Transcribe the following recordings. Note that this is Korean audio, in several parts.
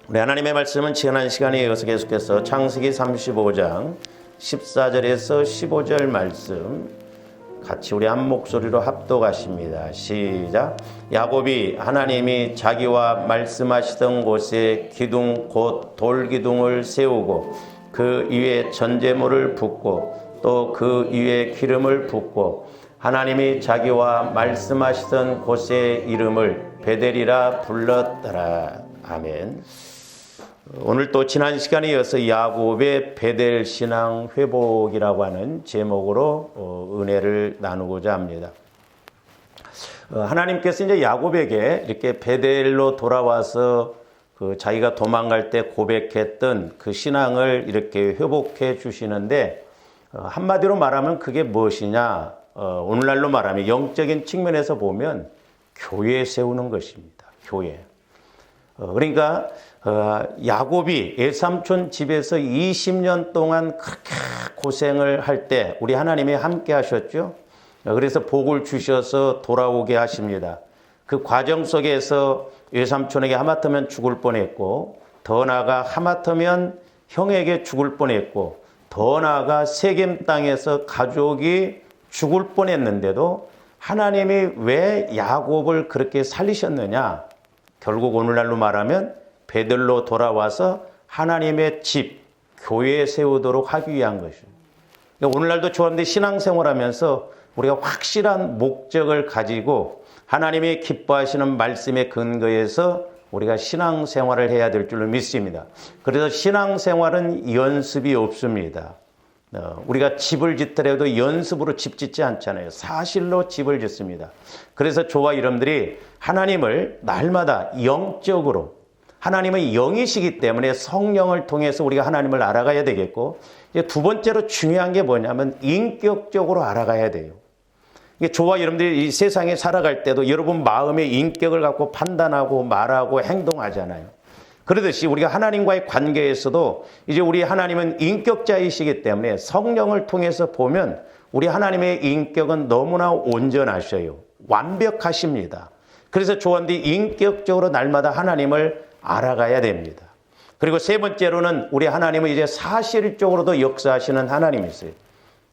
우리 하나님의 말씀은 지난 시간에 이어서 계속해서 창세기 35장 14절에서 15절 말씀 같이 우리 한 목소리로 합독하십니다. 시작. 야곱이 하나님이 자기와 말씀하시던 곳에 기둥 곧 돌기둥을 세우고 그 위에 전제물을 붓고 또 그 위에 기름을 붓고 하나님이 자기와 말씀하시던 곳의 이름을 베델이라 불렀더라. 아멘. 오늘 또 지난 시간에 이어서 야곱의 베델 신앙 회복이라고 하는 제목으로 은혜를 나누고자 합니다. 하나님께서 이제 야곱에게 이렇게 베델로 돌아와서 자기가 도망갈 때 고백했던 그 신앙을 이렇게 회복해 주시는데, 한마디로 말하면 그게 무엇이냐? 오늘날로 말하면 영적인 측면에서 보면 교회 세우는 것입니다. 교회. 그러니까 야곱이 외삼촌 집에서 20년 동안 그렇게 고생을 할 때 우리 하나님이 함께 하셨죠. 그래서 복을 주셔서 돌아오게 하십니다. 그 과정 속에서 외삼촌에게 하마터면 죽을 뻔했고, 더 나아가 하마터면 형에게 죽을 뻔했고, 더 나아가 세겜 땅에서 가족이 죽을 뻔했는데도 하나님이 왜 야곱을 그렇게 살리셨느냐? 결국 오늘날로 말하면 베들로 돌아와서 하나님의 집, 교회 세우도록 하기 위한 것이에요. 그러니까 오늘날도 좋아하는데 신앙생활하면서 우리가 확실한 목적을 가지고 하나님이 기뻐하시는 말씀의 근거에서 우리가 신앙생활을 해야 될 줄로 믿습니다. 그래서 신앙생활은 연습이 없습니다. 우리가 집을 짓더라도 연습으로 집 짓지 않잖아요. 사실로 집을 짓습니다. 그래서 저와 여러분들이 하나님을 날마다 영적으로, 하나님은 영이시기 때문에 성령을 통해서 우리가 하나님을 알아가야 되겠고, 이제 두 번째로 중요한 게 뭐냐면 인격적으로 알아가야 돼요. 저와 여러분들이 이 세상에 살아갈 때도 여러분 마음의 인격을 갖고 판단하고 말하고 행동하잖아요. 그러듯이 우리가 하나님과의 관계에서도 이제 우리 하나님은 인격자이시기 때문에 성령을 통해서 보면 우리 하나님의 인격은 너무나 온전하셔요. 완벽하십니다. 그래서 좋은데 인격적으로 날마다 하나님을 알아가야 됩니다. 그리고 세 번째로는 우리 하나님은 이제 사실적으로도 역사하시는 하나님이세요.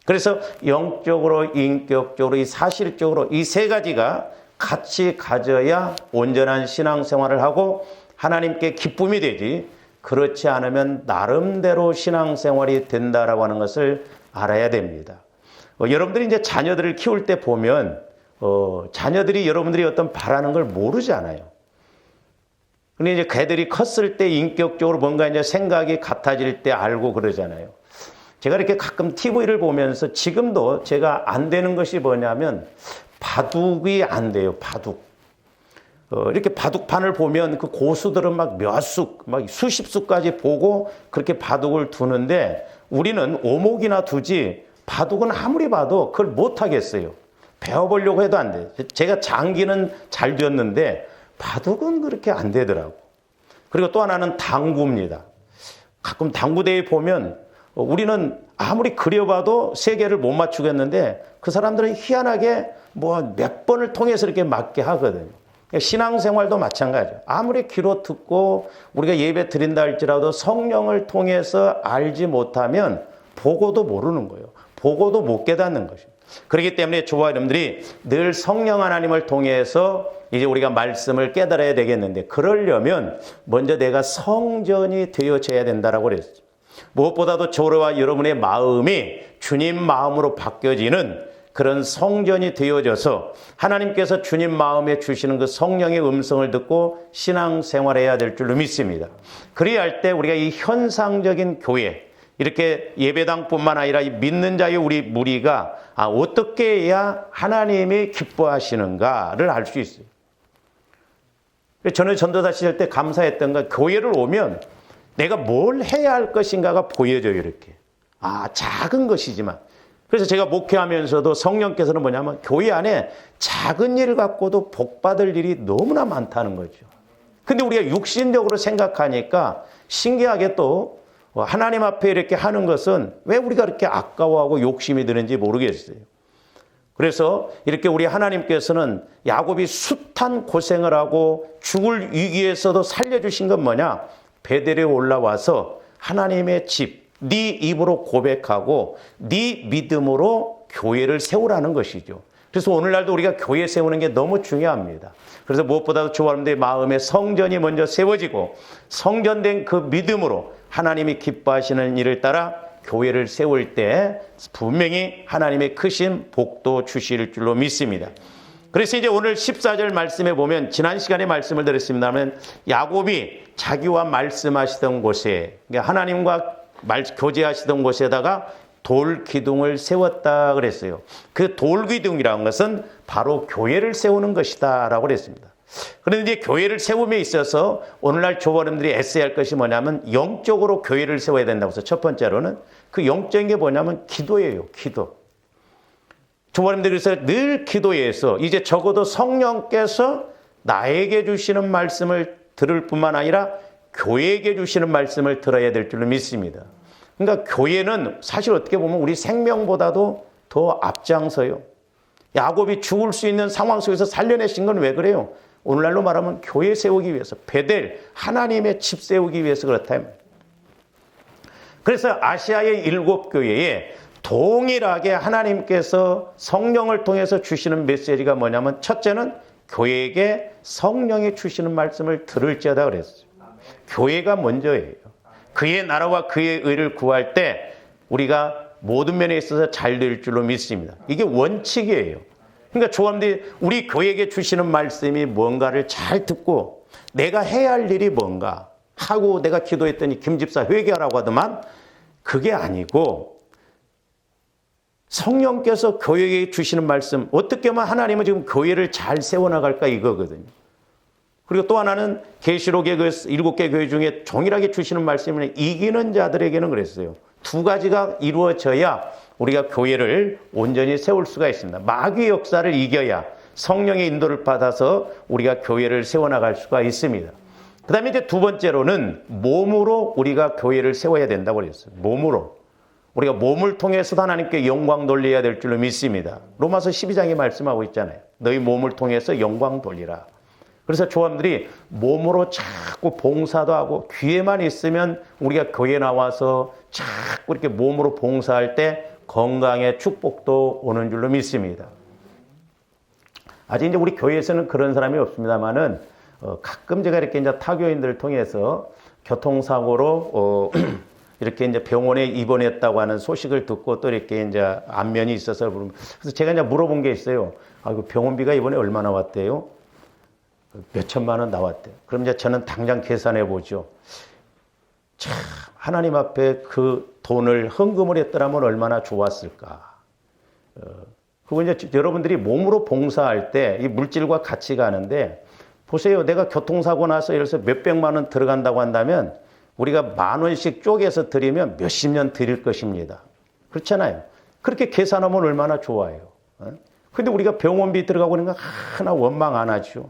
그래서 영적으로, 인격적으로, 이 사실적으로 이 세 가지가 같이 가져야 온전한 신앙생활을 하고 하나님께 기쁨이 되지, 그렇지 않으면 나름대로 신앙생활이 된다라고 하는 것을 알아야 됩니다. 여러분들이 이제 자녀들을 키울 때 보면 자녀들이 여러분들이 어떤 바라는 걸 모르잖아요. 근데 이제 걔들이 컸을 때 인격적으로 뭔가 이제 생각이 같아질 때 알고 그러잖아요. 제가 이렇게 가끔 TV를 보면서 지금도 제가 안 되는 것이 뭐냐면 바둑이 안 돼요. 바둑. 이렇게 바둑판을 보면 그 고수들은 막 몇 수, 막 수십 수까지 보고 그렇게 바둑을 두는데 우리는 오목이나 두지 바둑은 아무리 봐도 그걸 못 하겠어요. 배워보려고 해도 안 돼요. 제가 장기는 잘 되었는데 바둑은 그렇게 안 되더라고. 그리고 또 하나는 당구입니다. 가끔 당구대회 보면 우리는 아무리 그려봐도 세 개를 못 맞추겠는데 그 사람들은 희한하게 뭐 몇 번을 통해서 이렇게 맞게 하거든요. 신앙생활도 마찬가지예요. 아무리 귀로 듣고 우리가 예배 드린다 할지라도 성령을 통해서 알지 못하면 보고도 모르는 거예요. 보고도 못 깨닫는 것입니다. 그렇기 때문에 저와 여러분들이 늘 성령 하나님을 통해서 이제 우리가 말씀을 깨달아야 되겠는데, 그러려면 먼저 내가 성전이 되어져야 된다라고 그랬어요. 무엇보다도 저와 여러분의 마음이 주님 마음으로 바뀌어지는 그런 성전이 되어져서 하나님께서 주님 마음에 주시는 그 성령의 음성을 듣고 신앙생활해야 될 줄로 믿습니다. 그래야 할 때 우리가 이 현상적인 교회, 이렇게 예배당뿐만 아니라 이 믿는 자의 우리 무리가 어떻게 해야 하나님이 기뻐하시는가를 알 수 있어요. 저는 전도사 시절 때 감사했던 건 교회를 오면 내가 뭘 해야 할 것인가가 보여져요. 이렇게 작은 것이지만, 그래서 제가 목회하면서도 성령께서는 뭐냐면 교회 안에 작은 일 갖고도 복받을 일이 너무나 많다는 거죠. 근데 우리가 육신적으로 생각하니까 신기하게 또 하나님 앞에 이렇게 하는 것은 왜 우리가 이렇게 아까워하고 욕심이 드는지 모르겠어요. 그래서 이렇게 우리 하나님께서는 야곱이 숱한 고생을 하고 죽을 위기에서도 살려주신 건 뭐냐? 베델에 올라와서 하나님의 집, 네 입으로 고백하고 네 믿음으로 교회를 세우라는 것이죠. 그래서 오늘날도 우리가 교회 세우는 게 너무 중요합니다. 그래서 무엇보다도 저와여러분들의 마음에 성전이 먼저 세워지고 성전된 그 믿음으로 하나님이 기뻐하시는 일을 따라 교회를 세울 때 분명히 하나님의 크신 복도 주실 줄로 믿습니다. 그래서 이제 오늘 14절 말씀에 보면 지난 시간에 말씀을 드렸습니다만 야곱이 자기와 말씀하시던 곳에 하나님과 교제하시던 곳에다가 돌 기둥을 세웠다 그랬어요. 그 돌 기둥이라는 것은 바로 교회를 세우는 것이다 라고 그랬습니다. 그런데 이제 교회를 세움에 있어서 오늘날 조원님들이 애써야 할 것이 뭐냐면 영적으로 교회를 세워야 된다고 해서 첫 번째로는 그 영적인 게 뭐냐면 기도예요. 기도. 조원님들이 그래서 늘 기도해서 이제 적어도 성령께서 나에게 주시는 말씀을 들을 뿐만 아니라 교회에게 주시는 말씀을 들어야 될 줄로 믿습니다. 그러니까 교회는 사실 어떻게 보면 우리 생명보다도 더 앞장서요. 야곱이 죽을 수 있는 상황 속에서 살려내신 건 왜 그래요? 오늘날로 말하면 교회 세우기 위해서, 베델, 하나님의 집 세우기 위해서 그렇다. 그래서 아시아의 7교회에 동일하게 하나님께서 성령을 통해서 주시는 메시지가 뭐냐면 첫째는 교회에게 성령이 주시는 말씀을 들을지어다 그랬어요. 교회가 먼저예요. 그의 나라와 그의 의를 구할 때 우리가 모든 면에 있어서 잘 될 줄로 믿습니다. 이게 원칙이에요. 그러니까 조합들이 우리 교회에게 주시는 말씀이 뭔가를 잘 듣고 내가 해야 할 일이 뭔가 하고 내가 기도했더니 김집사 회개하라고 하더만 그게 아니고 성령께서 교회에게 주시는 말씀 어떻게 하면 하나님은 지금 교회를 잘 세워나갈까 이거거든요. 그리고 또 하나는 계시록의 그 7개 교회 중에 동일하게 주시는 말씀은 이기는 자들에게는 그랬어요. 두 가지가 이루어져야 우리가 교회를 온전히 세울 수가 있습니다. 마귀 역사를 이겨야 성령의 인도를 받아서 우리가 교회를 세워나갈 수가 있습니다. 그 다음에 이제 두 번째로는 몸으로 우리가 교회를 세워야 된다고 그랬어요. 몸으로. 우리가 몸을 통해서 하나님께 영광 돌려야 될 줄로 믿습니다. 로마서 12장에 말씀하고 있잖아요. 너희 몸을 통해서 영광 돌리라. 그래서 조합들이 몸으로 자꾸 봉사도 하고 귀에만 있으면 우리가 교회에 나와서 자꾸 이렇게 몸으로 봉사할 때 건강의 축복도 오는 줄로 믿습니다. 아직 이제 우리 교회에서는 그런 사람이 없습니다만은 가끔 제가 이렇게 이제 타교인들을 통해서 교통사고로 이렇게 이제 병원에 입원했다고 하는 소식을 듣고 또 이렇게 이제 안면이 있어서 그래서 제가 이제 물어본 게 있어요. 그 병원비가 이번에 얼마나 왔대요? 몇 천만 원 나왔대요. 그럼 이제 저는 당장 계산해 보죠. 참 하나님 앞에 그 돈을 헌금을 했더라면 얼마나 좋았을까. 그거 이제 여러분들이 몸으로 봉사할 때 이 물질과 같이 가는데 보세요. 내가 교통사고 나서 예를 들어서 몇백만 원 들어간다고 한다면 우리가 10,000원씩 쪼개서 드리면 몇십 년 드릴 것입니다. 그렇잖아요. 그렇게 계산하면 얼마나 좋아요. 근데 우리가 병원비 들어가고 그러니까 하나 원망 안 하죠.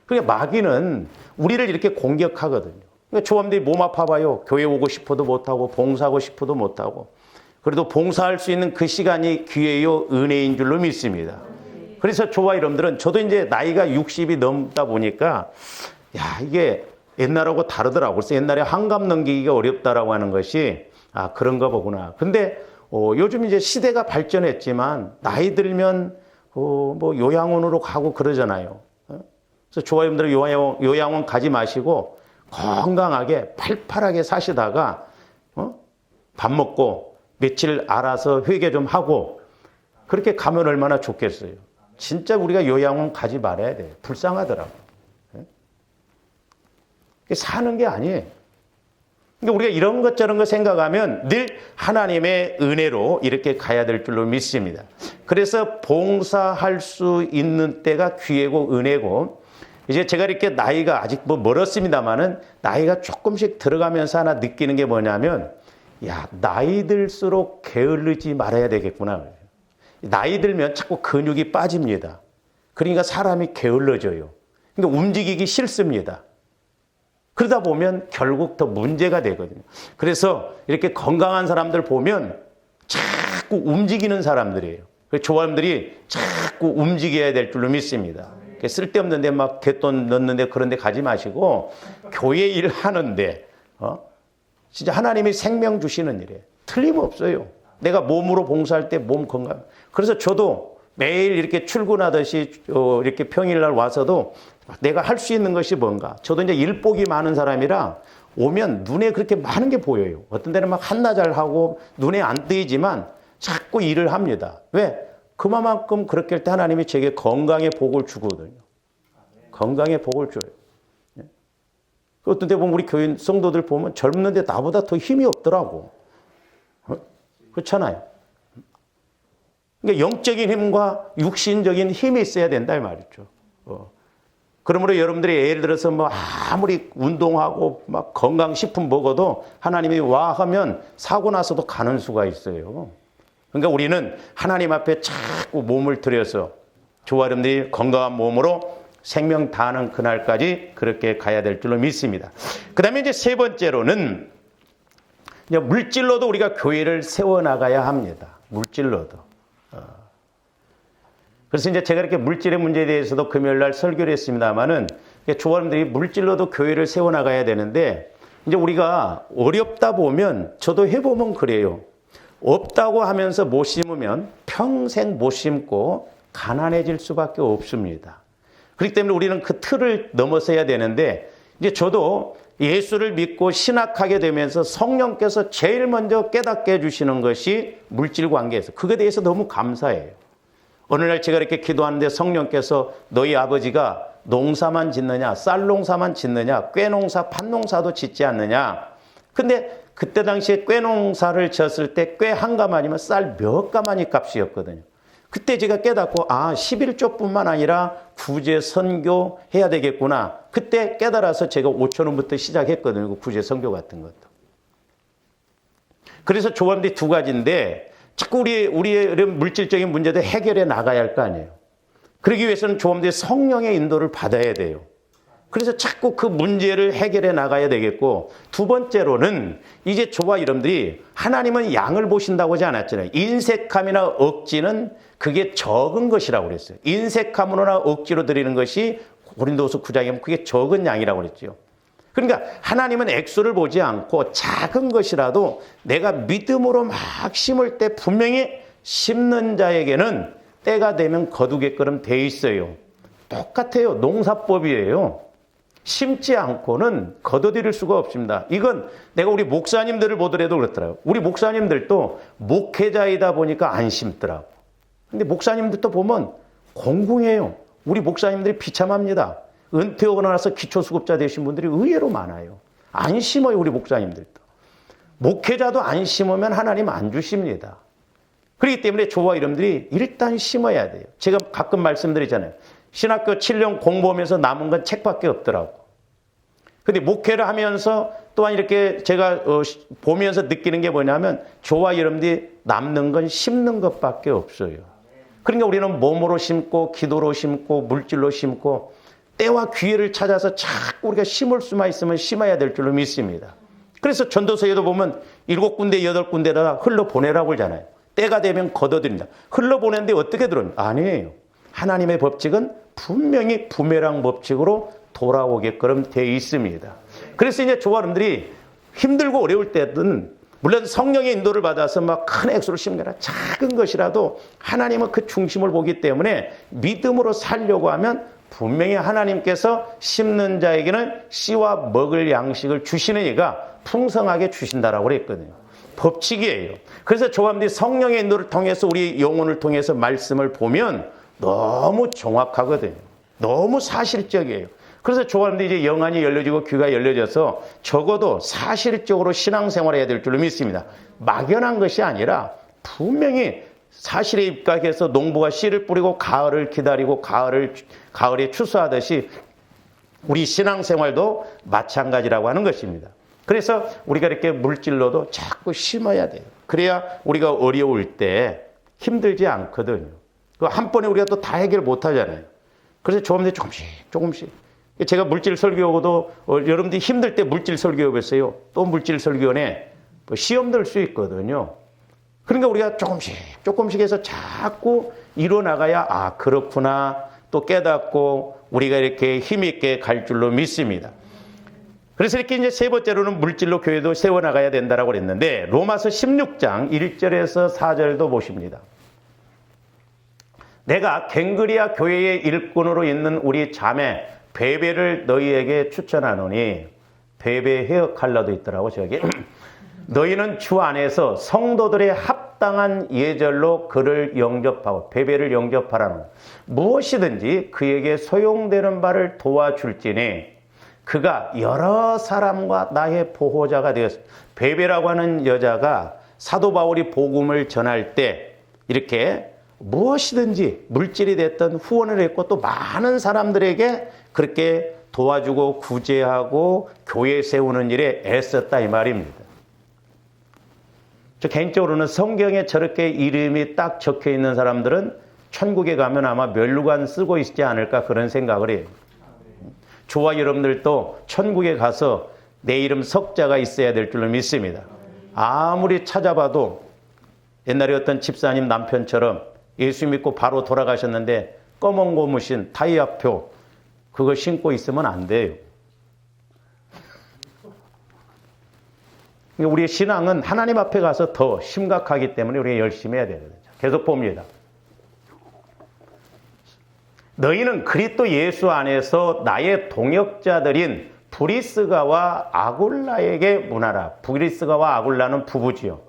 그러니까 마귀는 우리를 이렇게 공격하거든요. 그러니까 조합들이 몸 아파봐요. 교회 오고 싶어도 못하고 봉사하고 싶어도 못하고. 그래도 봉사할 수 있는 그 시간이 기회요 은혜인 줄로 믿습니다. 그래서 저와 여러분들은 저도 이제 나이가 60이 넘다 보니까 이게 옛날하고 다르더라고요. 그래서 옛날에 환갑 넘기기가 어렵다라고 하는 것이 그런가 보구나. 근데 요즘 이제 시대가 발전했지만 나이 들면 뭐 요양원으로 가고 그러잖아요. 그래서 조화여러분들 요양원 가지 마시고 건강하게 팔팔하게 사시다가 밥 먹고 며칠 알아서 회개 좀 하고 그렇게 가면 얼마나 좋겠어요. 진짜 우리가 요양원 가지 말아야 돼요. 불쌍하더라고요. 사는 게 아니에요. 그러니까 우리가 이런 것 저런 거 생각하면 늘 하나님의 은혜로 이렇게 가야 될 줄로 믿습니다. 그래서 봉사할 수 있는 때가 기회고 은혜고 이제 제가 이렇게 나이가 아직 뭐 멀었습니다만은 나이가 조금씩 들어가면서 하나 느끼는 게 뭐냐면 나이 들수록 게을르지 말아야 되겠구나. 나이 들면 자꾸 근육이 빠집니다. 그러니까 사람이 게을러져요. 그러니까 움직이기 싫습니다. 그러다 보면 결국 더 문제가 되거든요. 그래서 이렇게 건강한 사람들 보면 자꾸 움직이는 사람들이에요. 조화님들이 자꾸 움직여야 될 줄로 믿습니다. 쓸데없는데 막 갯돈 넣는데 그런 데 가지 마시고 교회 일 하는데 진짜 하나님이 생명 주시는 일에 틀림없어요. 내가 몸으로 봉사할 때 몸 건강. 그래서 저도 매일 이렇게 출근하듯이 이렇게 평일날 와서도 내가 할 수 있는 것이 뭔가. 저도 이제 일복이 많은 사람이라 오면 눈에 그렇게 많은 게 보여요. 어떤 데는 막 한나절 하고 눈에 안 띄지만 자꾸 일을 합니다. 왜? 그만큼 그렇게 할 때 하나님이 제게 건강의 복을 주거든요. 건강의 복을 줘요. 어떤 데 보면 우리 교인 성도들 보면 젊은데 나보다 더 힘이 없더라고. 그렇잖아요. 그러니까 영적인 힘과 육신적인 힘이 있어야 된다 이 말이죠. 그러므로 여러분들이 예를 들어서 뭐 아무리 운동하고 막 건강식품 먹어도 하나님이 와 하면 사고 나서도 가는 수가 있어요. 그러니까 우리는 하나님 앞에 자꾸 몸을 들여서 저와 여러분들이 건강한 몸으로 생명 다하는 그날까지 그렇게 가야 될 줄로 믿습니다. 그 다음에 이제 세 번째로는 이제 물질로도 우리가 교회를 세워나가야 합니다. 물질로도. 그래서 이제 제가 이렇게 물질의 문제에 대해서도 금요일 날 설교를 했습니다만은 조원들이 물질로도 교회를 세워나가야 되는데 이제 우리가 어렵다 보면 저도 해보면 그래요. 없다고 하면서 못 심으면 평생 못 심고 가난해질 수밖에 없습니다. 그렇기 때문에 우리는 그 틀을 넘어서야 되는데 이제 저도 예수를 믿고 신학하게 되면서 성령께서 제일 먼저 깨닫게 해주시는 것이 물질 관계에서 그거에 대해서 너무 감사해요. 어느 날 제가 이렇게 기도하는데 성령께서 너희 아버지가 농사만 짓느냐, 쌀 농사만 짓느냐, 꾀 농사, 팥 농사도 짓지 않느냐. 근데 그때 당시에 꾀 농사를 지었을 때 꾀 한 가마니면 쌀 몇 가마니 값이었거든요. 그때 제가 깨닫고 11조뿐만 아니라 구제 선교 해야 되겠구나. 그때 깨달아서 제가 5,000원부터 시작했거든요. 구제 선교 같은 것도. 그래서 조언들이 두 가지인데 자꾸 우리의 이런 물질적인 문제도 해결해 나가야 할 거 아니에요. 그러기 위해서는 조언들이 성령의 인도를 받아야 돼요. 그래서 자꾸 그 문제를 해결해 나가야 되겠고 두 번째로는 이제 저와 여러분들이 하나님은 양을 보신다고 하지 않았잖아요. 인색함이나 억지는 그게 적은 것이라고 그랬어요. 인색함으로나 억지로 드리는 것이 고린도후서 9장에 보면 그게 적은 양이라고 그랬죠. 그러니까 하나님은 액수를 보지 않고 작은 것이라도 내가 믿음으로 막 심을 때 분명히 심는 자에게는 때가 되면 거두게끔 돼 있어요. 똑같아요. 농사법이에요. 심지 않고는 거둬들일 수가 없습니다. 이건 내가 우리 목사님들을 보더라도 그렇더라고요. 우리 목사님들도 목회자이다 보니까 안 심더라고. 근데 목사님들도 보면 공공해요. 우리 목사님들이 비참합니다. 은퇴하고 나서 기초수급자 되신 분들이 의외로 많아요. 안 심어요, 우리 목사님들도. 목회자도 안 심으면 하나님 안 주십니다. 그렇기 때문에 저와 여러분들이 일단 심어야 돼요. 제가 가끔 말씀드리잖아요. 신학교 7년 공부하면서 남은 건 책밖에 없더라고. 근데 목회를 하면서 또한 이렇게 제가 보면서 느끼는 게 뭐냐면 저와 여러분들이 남는 건 심는 것밖에 없어요. 그러니까 우리는 몸으로 심고 기도로 심고 물질로 심고 때와 기회를 찾아서 자꾸 우리가 심을 수만 있으면 심어야 될 줄로 믿습니다. 그래서 전도서에도 보면 7군데 8군데다 흘러보내라고 그러잖아요. 때가 되면 걷어들인다. 흘러보내는데 어떻게 들어요? 아니에요. 하나님의 법칙은 분명히 부메랑 법칙으로 돌아오게끔 되어 있습니다. 그래서 이제 저와 여러분들이 힘들고 어려울 때든 물론 성령의 인도를 받아서 막 큰 액수를 심는 게 아니라 작은 것이라도 하나님은 그 중심을 보기 때문에 믿음으로 살려고 하면 분명히 하나님께서 심는 자에게는 씨와 먹을 양식을 주시는 이가 풍성하게 주신다라고 그랬거든요. 법칙이에요. 그래서 저와 여러분들이 성령의 인도를 통해서 우리 영혼을 통해서 말씀을 보면 너무 정확하거든요. 너무 사실적이에요. 그래서 저와 여러분들이 이제 영안이 열려지고 귀가 열려져서 적어도 사실적으로 신앙생활을 해야 될 줄로 믿습니다. 막연한 것이 아니라 분명히 사실에 입각해서 농부가 씨를 뿌리고 가을을 기다리고 가을에 추수하듯이 우리 신앙생활도 마찬가지라고 하는 것입니다. 그래서 우리가 이렇게 물질로도 자꾸 심어야 돼요. 그래야 우리가 어려울 때 힘들지 않거든요. 한 번에 우리가 또 다 해결 못 하잖아요. 그래서 조금씩 조금씩. 제가 물질 설교하고도 여러분들이 힘들 때 물질 설교해봤어요. 또 물질 설교원에 시험 들 수 있거든요. 그러니까 우리가 조금씩 해서 자꾸 이뤄나가야 그렇구나. 또 깨닫고 우리가 이렇게 힘있게 갈 줄로 믿습니다. 그래서 이렇게 이제 세 번째로는 물질로 교회도 세워나가야 된다라고 그랬는데 로마서 16장 1절에서 4절도 보십니다. 내가 갱그리아 교회의 일꾼으로 있는 우리 자매 베베를 너희에게 추천하노니, 베베 헤어 컬러도 있더라고 저기. 너희는 주 안에서 성도들의 합당한 예절로 그를 영접하고, 베베를 영접하라는, 무엇이든지 그에게 소용되는 바를 도와줄지니 그가 여러 사람과 나의 보호자가 되었습니다. 베베라고 하는 여자가 사도 바울이 복음을 전할 때 이렇게 무엇이든지 물질이 됐던 후원을 했고 또 많은 사람들에게 그렇게 도와주고 구제하고 교회 세우는 일에 애썼다 이 말입니다. 저 개인적으로는 성경에 저렇게 이름이 딱 적혀 있는 사람들은 천국에 가면 아마 멸류관 쓰고 있지 않을까 그런 생각을 해요. 저와 여러분들도 천국에 가서 내 이름 석자가 있어야 될 줄로 믿습니다. 아무리 찾아봐도 옛날에 어떤 집사님 남편처럼 예수 믿고 바로 돌아가셨는데 검은 고무신 타이아표 그거 신고 있으면 안 돼요. 우리의 신앙은 하나님 앞에 가서 더 심각하기 때문에 우리가 열심히 해야 되거든요. 계속 봅니다. 너희는 그리스도 예수 안에서 나의 동역자들인 브리스가와 아굴라에게 문하라. 브리스가와 아굴라는 부부지요.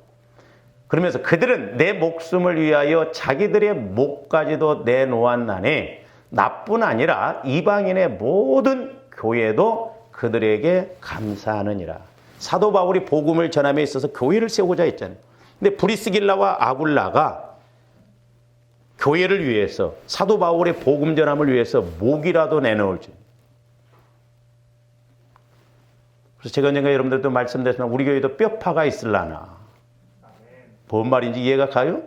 그러면서 그들은 내 목숨을 위하여 자기들의 목까지도 내놓았나니 나뿐 아니라 이방인의 모든 교회도 그들에게 감사하느니라. 사도 바울이 복음을 전함에 있어서 교회를 세우고자 했잖아요. 근데 브리스길라와 아굴라가 교회를 위해서, 사도 바울의 복음 전함을 위해서 목이라도 내놓을지. 그래서 제가 언젠가 여러분들도 말씀드렸지만 우리 교회도 뼈파가 있을라나. 뭔 말인지 이해가 가요?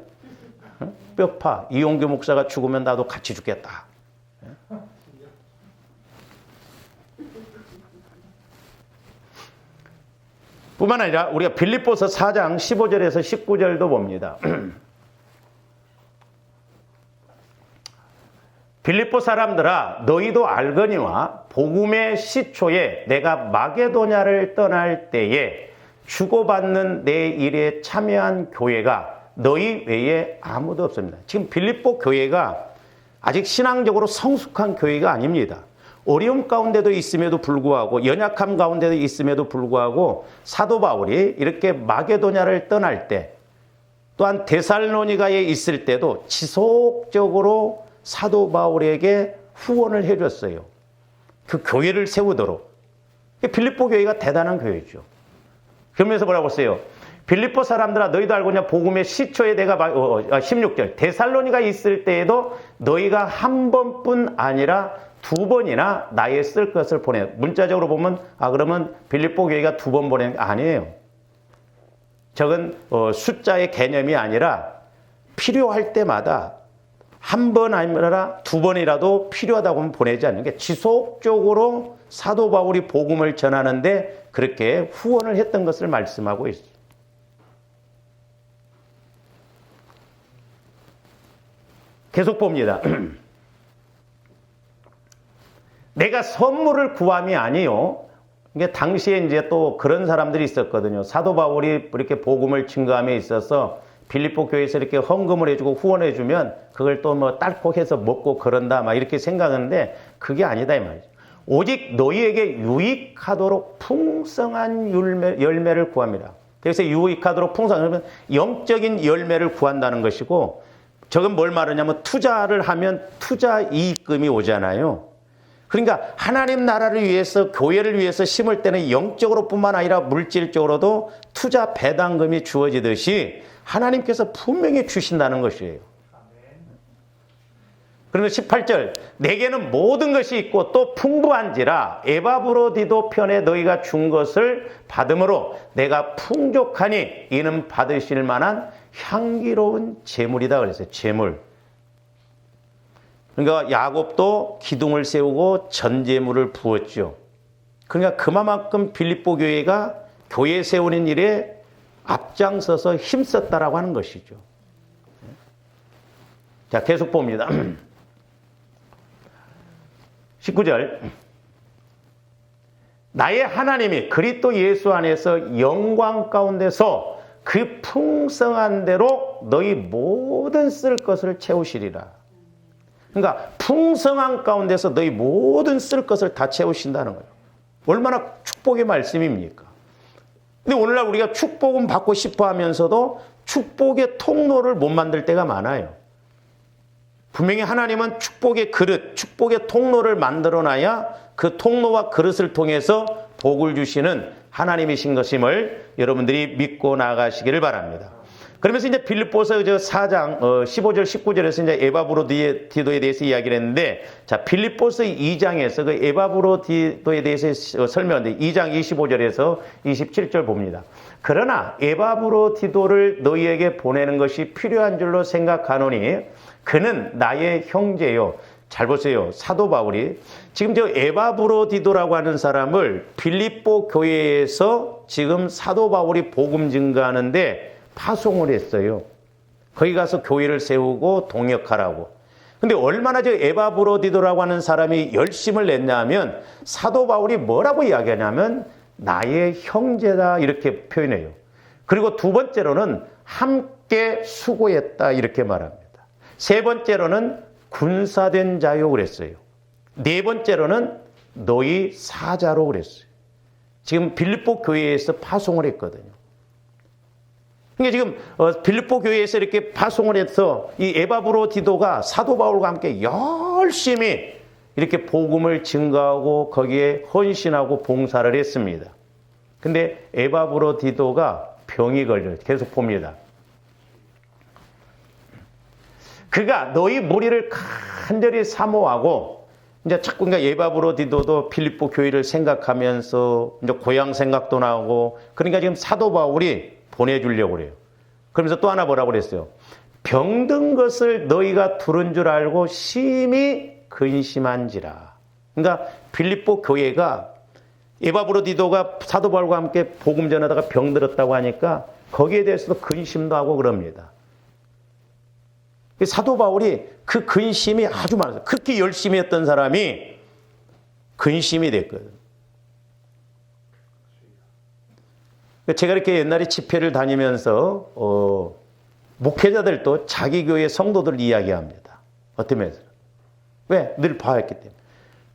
뼈파. 이용규 목사가 죽으면 나도 같이 죽겠다. 뿐만 아니라 우리가 빌립보서 4장 15절에서 19절도 봅니다. 빌립보 사람들아 너희도 알거니와 복음의 시초에 내가 마게도냐를 떠날 때에 주고받는 내 일에 참여한 교회가 너희 외에 아무도 없습니다. 지금 빌립보 교회가 아직 신앙적으로 성숙한 교회가 아닙니다. 어려움 가운데도 있음에도 불구하고 연약함 가운데도 있음에도 불구하고 사도 바울이 이렇게 마게도냐를 떠날 때 또한 데살로니가에 있을 때도 지속적으로 사도 바울에게 후원을 해줬어요. 그 교회를 세우도록. 빌립보 교회가 대단한 교회죠. 그러면서 뭐라고 했어요? 빌립보 사람들아 너희도 알고냐 복음의 시초에 내가 16절 데살로니가 있을 때에도 너희가 한 번뿐 아니라 두 번이나 나의 쓸 것을 보내. 문자적으로 보면 그러면 빌립보 교회가 두 번 보내는 게 아니에요. 저건 숫자의 개념이 아니라 필요할 때마다 한 번 아니라 두 번이라도 필요하다고 하면 보내지 않는 게 지속적으로 사도 바울이 복음을 전하는데 그렇게 후원을 했던 것을 말씀하고 있어요. 계속 봅니다. 내가 선물을 구함이 아니요. 이게 당시에 이제 또 그런 사람들이 있었거든요. 사도 바울이 이렇게 복음을 증거함에 있어서 빌립보 교회에서 이렇게 헌금을 해주고 후원해주면 그걸 또 뭐 딸컥해서 먹고 그런다 막 이렇게 생각하는데 그게 아니다 이 말이죠. 오직 너희에게 유익하도록 풍성한 열매를 구합니다. 그래서 유익하도록 풍성한 영적인 열매를 구한다는 것이고 저건 뭘 말하냐면 투자를 하면 투자 이익금이 오잖아요. 그러니까 하나님 나라를 위해서 교회를 위해서 심을 때는 영적으로 뿐만 아니라 물질적으로도 투자 배당금이 주어지듯이 하나님께서 분명히 주신다는 것이에요. 그러면 18절 내게는 모든 것이 있고 또 풍부한지라 에바브로디도 편에 너희가 준 것을 받음으로 내가 풍족하니 이는 받으실 만한 향기로운 제물이다 그랬어요. 제물. 그러니까 야곱도 기둥을 세우고 전제물을 부었죠. 그러니까 그만큼 빌립보 교회가 교회 세우는 일에 앞장서서 힘썼다라고 하는 것이죠. 자, 계속 봅니다. 19절. 나의 하나님이 그리스도 예수 안에서 영광 가운데서 그 풍성한 대로 너희 모든 쓸 것을 채우시리라. 그러니까 풍성한 가운데서 너희 모든 쓸 것을 다 채우신다는 거예요. 얼마나 축복의 말씀입니까? 근데 오늘날 우리가 축복은 받고 싶어 하면서도 축복의 통로를 못 만들 때가 많아요. 분명히 하나님은 축복의 그릇, 축복의 통로를 만들어놔야 그 통로와 그릇을 통해서 복을 주시는 하나님이신 것임을 여러분들이 믿고 나가시기를 바랍니다. 그러면서 이제 빌립보서 4장 15절 19절에서 이제 에바브로디도에 대해서 이야기를 했는데, 자, 빌립보서 2장에서 그 에바브로디도에 대해서 설명하는데 2장 25절에서 27절 봅니다. 그러나 에바브로디도를 너희에게 보내는 것이 필요한 줄로 생각하노니 그는 나의 형제요. 잘 보세요. 사도 바울이 지금 저 에바브로디도라고 하는 사람을 빌립보 교회에서 지금 사도 바울이 복음 증거하는데 파송을 했어요. 거기 가서 교회를 세우고 동역하라고. 근데 얼마나 저 에바브로디도라고 하는 사람이 열심을 냈냐 하면 사도 바울이 뭐라고 이야기하냐면 나의 형제다 이렇게 표현해요. 그리고 두 번째로는 함께 수고했다 이렇게 말합니다. 세 번째로는 군사된 자요 그랬어요. 네 번째로는 너희 사자로 그랬어요. 지금 빌립보 교회에서 파송을 했거든요. 그러니까 지금 빌립보 교회에서 이렇게 파송을 해서 이 에바브로디도가 사도 바울과 함께 열심히 이렇게 복음을 증거하고 거기에 헌신하고 봉사를 했습니다. 근데 에바브로디도가 병이 걸려요. 계속 봅니다. 그가 너희 무리를 간절히 사모하고 이제 자꾸 그러니까 에바브로디도도 빌립보 교회를 생각하면서 이제 고향 생각도 나고 그러니까 지금 사도 바울이 보내주려고 그래요. 그러면서 또 하나 뭐라고 그랬어요? 병든 것을 너희가 두른 줄 알고 심히 근심한지라. 그러니까 빌립보 교회가 에바브로디도가 사도 바울과 함께 복음 전하다가 병들었다고 하니까 거기에 대해서도 근심도 하고 그럽니다. 사도 바울이 그 근심이 아주 많았어요. 그렇게 열심히 했던 사람이 근심이 됐거든요. 제가 이렇게 옛날에 집회를 다니면서 목회자들도 자기 교회 성도들을 이야기합니다. 어떤 면에서? 왜? 늘 봐왔기 때문에.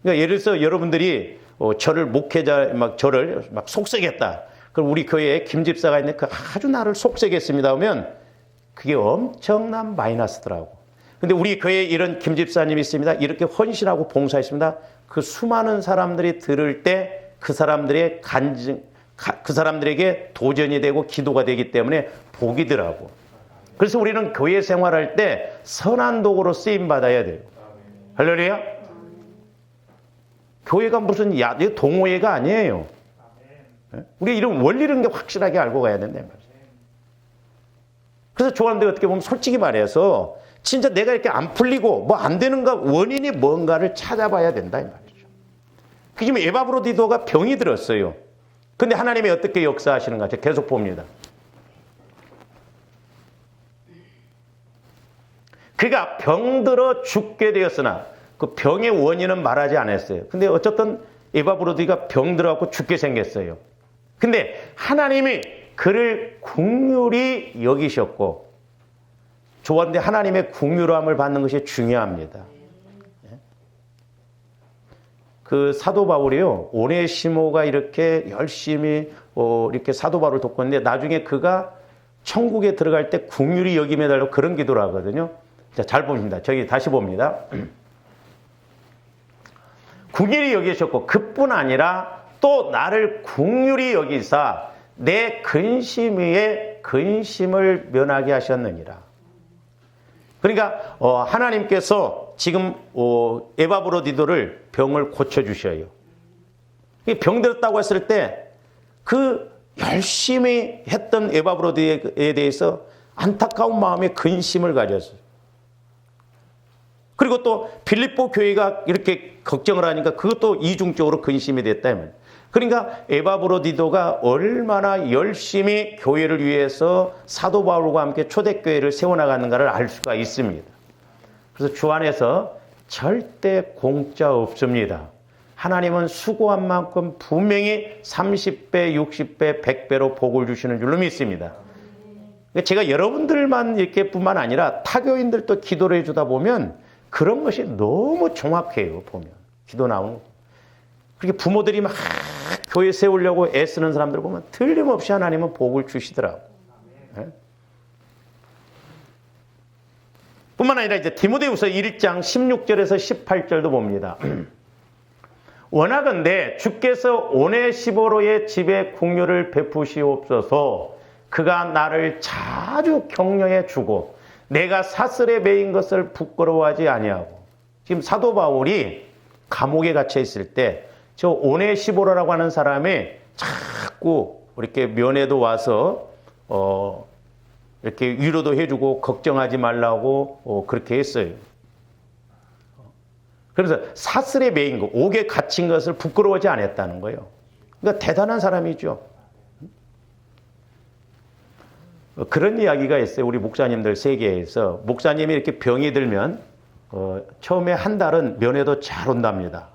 그러니까 예를 들어서 여러분들이 저를 저를 막 속색했다. 그럼 우리 교회에 김 집사가 있는데 그 아주 나를 속색했습니다 하면 그게 엄청난 마이너스더라고. 근데 우리 교회에 이런 김 집사님이 있습니다. 이렇게 헌신하고 봉사했습니다. 그 수많은 사람들이 들을 때 그 사람들의 그 사람들에게 도전이 되고 기도가 되기 때문에 복이더라고. 그래서 우리는 교회 생활할 때 선한 도구로 쓰임 받아야 돼요. 할렐루야. 교회가 무슨 동호회가 아니에요. 우리 이런 원리는 게 확실하게 알고 가야 된다 말이에요. 그래서 좋아하는데 어떻게 보면 솔직히 말해서 진짜 내가 이렇게 안 풀리고 뭐 안 되는가 원인이 뭔가를 찾아봐야 된다 이 말이죠. 그 지금 에바브로디도가 병이 들었어요. 근데 하나님이 어떻게 역사하시는가 계속 봅니다. 그가 병들어 죽게 되었으나 그 병의 원인은 말하지 않았어요. 근데 어쨌든 에바브로디가 병들어갖고 죽게 생겼어요. 근데 하나님이 그를 긍휼히 여기셨고, 좋았는데 하나님의 긍휼함을 받는 것이 중요합니다. 그 사도 바울이요, 오네시모가 이렇게 열심히 이렇게 사도 바울을 돕고 있는데 나중에 그가 천국에 들어갈 때 긍휼히 여김해 달라고 그런 기도를 하거든요. 자, 잘 봅니다. 저기 다시 봅니다. 긍휼히 여기셨고 그뿐 아니라 또 나를 긍휼히 여기사 내 근심 위에 근심을 면하게 하셨느니라. 그러니까 하나님께서 지금 에바브로디도를 병을 고쳐주셔요. 병들었다고 했을 때 그 열심히 했던 에바브로디에 대해서 안타까운 마음에 근심을 가졌어요. 그리고 또 빌립보 교회가 이렇게 걱정을 하니까 그것도 이중적으로 근심이 됐다. 그러니까 에바브로디도가 얼마나 열심히 교회를 위해서 사도 바울과 함께 초대교회를 세워나가는가를 알 수가 있습니다. 그래서 주 안에서 절대 공짜 없습니다. 하나님은 수고한 만큼 분명히 30배, 60배, 100배로 복을 주시는 줄로 믿습니다. 제가 여러분들만 이렇게 뿐만 아니라 타교인들도 기도를 해주다 보면 그런 것이 너무 정확해요. 보면 기도 나오는 거. 그렇게 부모들이 막 교회 세우려고 애쓰는 사람들 보면 틀림없이 하나님은 복을 주시더라고요. 네? 뿐만 아니라 이제 디모데후서 1장 16절에서 18절도 봅니다. 원하건대 주께서 오네시보로의 집에 국류를 베푸시옵소서. 그가 나를 자주 격려해 주고 내가 사슬에 매인 것을 부끄러워하지 아니하고. 지금 사도 바울이 감옥에 갇혀 있을 때 저 오네시보로라고 하는 사람이 자꾸 이렇게 면회도 와서 이렇게 위로도 해주고 걱정하지 말라고 그렇게 했어요. 그래서 사슬에 매인 거, 옥에 갇힌 것을 부끄러워하지 않았다는 거예요. 그러니까 대단한 사람이죠. 그런 이야기가 있어요. 우리 목사님들 세계에서 목사님이 이렇게 병이 들면 처음에 한 달은 면회도 잘 온답니다.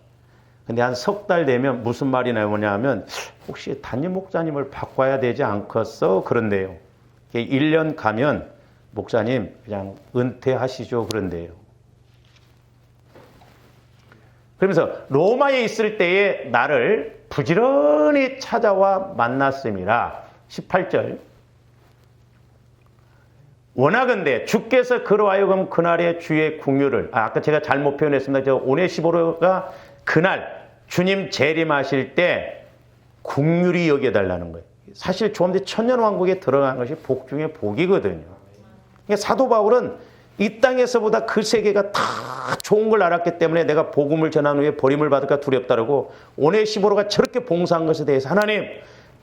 근데 한 석 달 되면 무슨 말이 나오냐 하면 혹시 담임 목사님을 바꿔야 되지 않겠어? 그런데요. 1년 가면 목사님 그냥 은퇴하시죠. 그런데요. 그러면서 로마에 있을 때에 나를 부지런히 찾아와 만났음이라. 18절. 원하건대 주께서 그로 하여금 그날의 주의 국류를, 아까 제가 잘못 표현했습니다. 저 오네시보로가 그날 주님 재림하실 때 국률이 여겨달라는 거예요. 사실 조금 천년왕국에 들어간 것이 복 중에 복이거든요. 그러니까 사도 바울은 이 땅에서보다 그 세계가 다 좋은 걸 알았기 때문에 내가 복음을 전한 후에 버림을 받을까 두렵다고 오네시보로가 저렇게 봉사한 것에 대해서 하나님,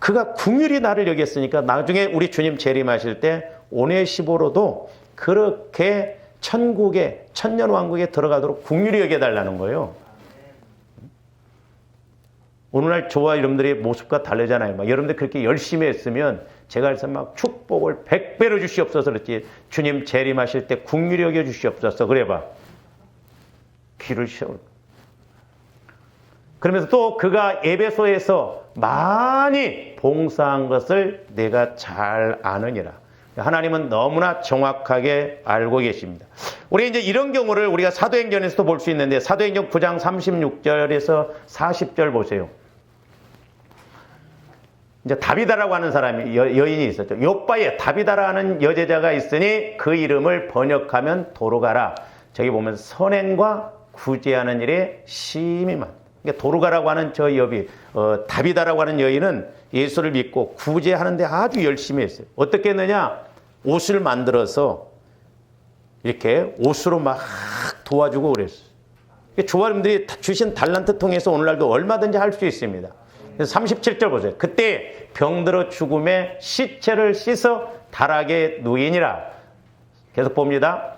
그가 국률이 나를 여겼으니까 나중에 우리 주님 재림하실 때 오네시보로도 그렇게 천국에, 천년왕국에 들어가도록 국률이 여겨달라는 거예요. 오늘날 저와 여러분들의 모습과 다르잖아요. 막 여러분들 그렇게 열심히 했으면 제가 그래서 막 축복을 100배로 주시옵소서 그랬지. 주님 재림하실 때 국률이 여겨 주시옵소서 그래봐. 귀를 세워. 그러면서 또 그가 에베소에서 많이 봉사한 것을 내가 잘 아느니라. 하나님은 너무나 정확하게 알고 계십니다. 우리 이제 이런 경우를 우리가 사도행전에서도 볼 수 있는데 사도행전 9장 36절에서 40절 보세요. 이제 다비다라고 하는 사람이 여인이 있었죠. 요바에 다비다라는 여제자가 있으니 그 이름을 번역하면 도로가라. 저기 보면 선행과 구제하는 일에 심히 많다. 그러니까 도로가라고 하는 저 여비, 다비다라고 하는 여인은 예수를 믿고 구제하는데 아주 열심히 했어요. 어떻게 했느냐? 옷을 만들어서 이렇게 옷으로 막 도와주고 그랬어요. 조아님들이 주신 달란트 통해서 오늘날도 얼마든지 할 수 있습니다. 그래서 37절 보세요. 그때 병들어 죽음에 시체를 씻어 다락에 누이니라. 계속 봅니다.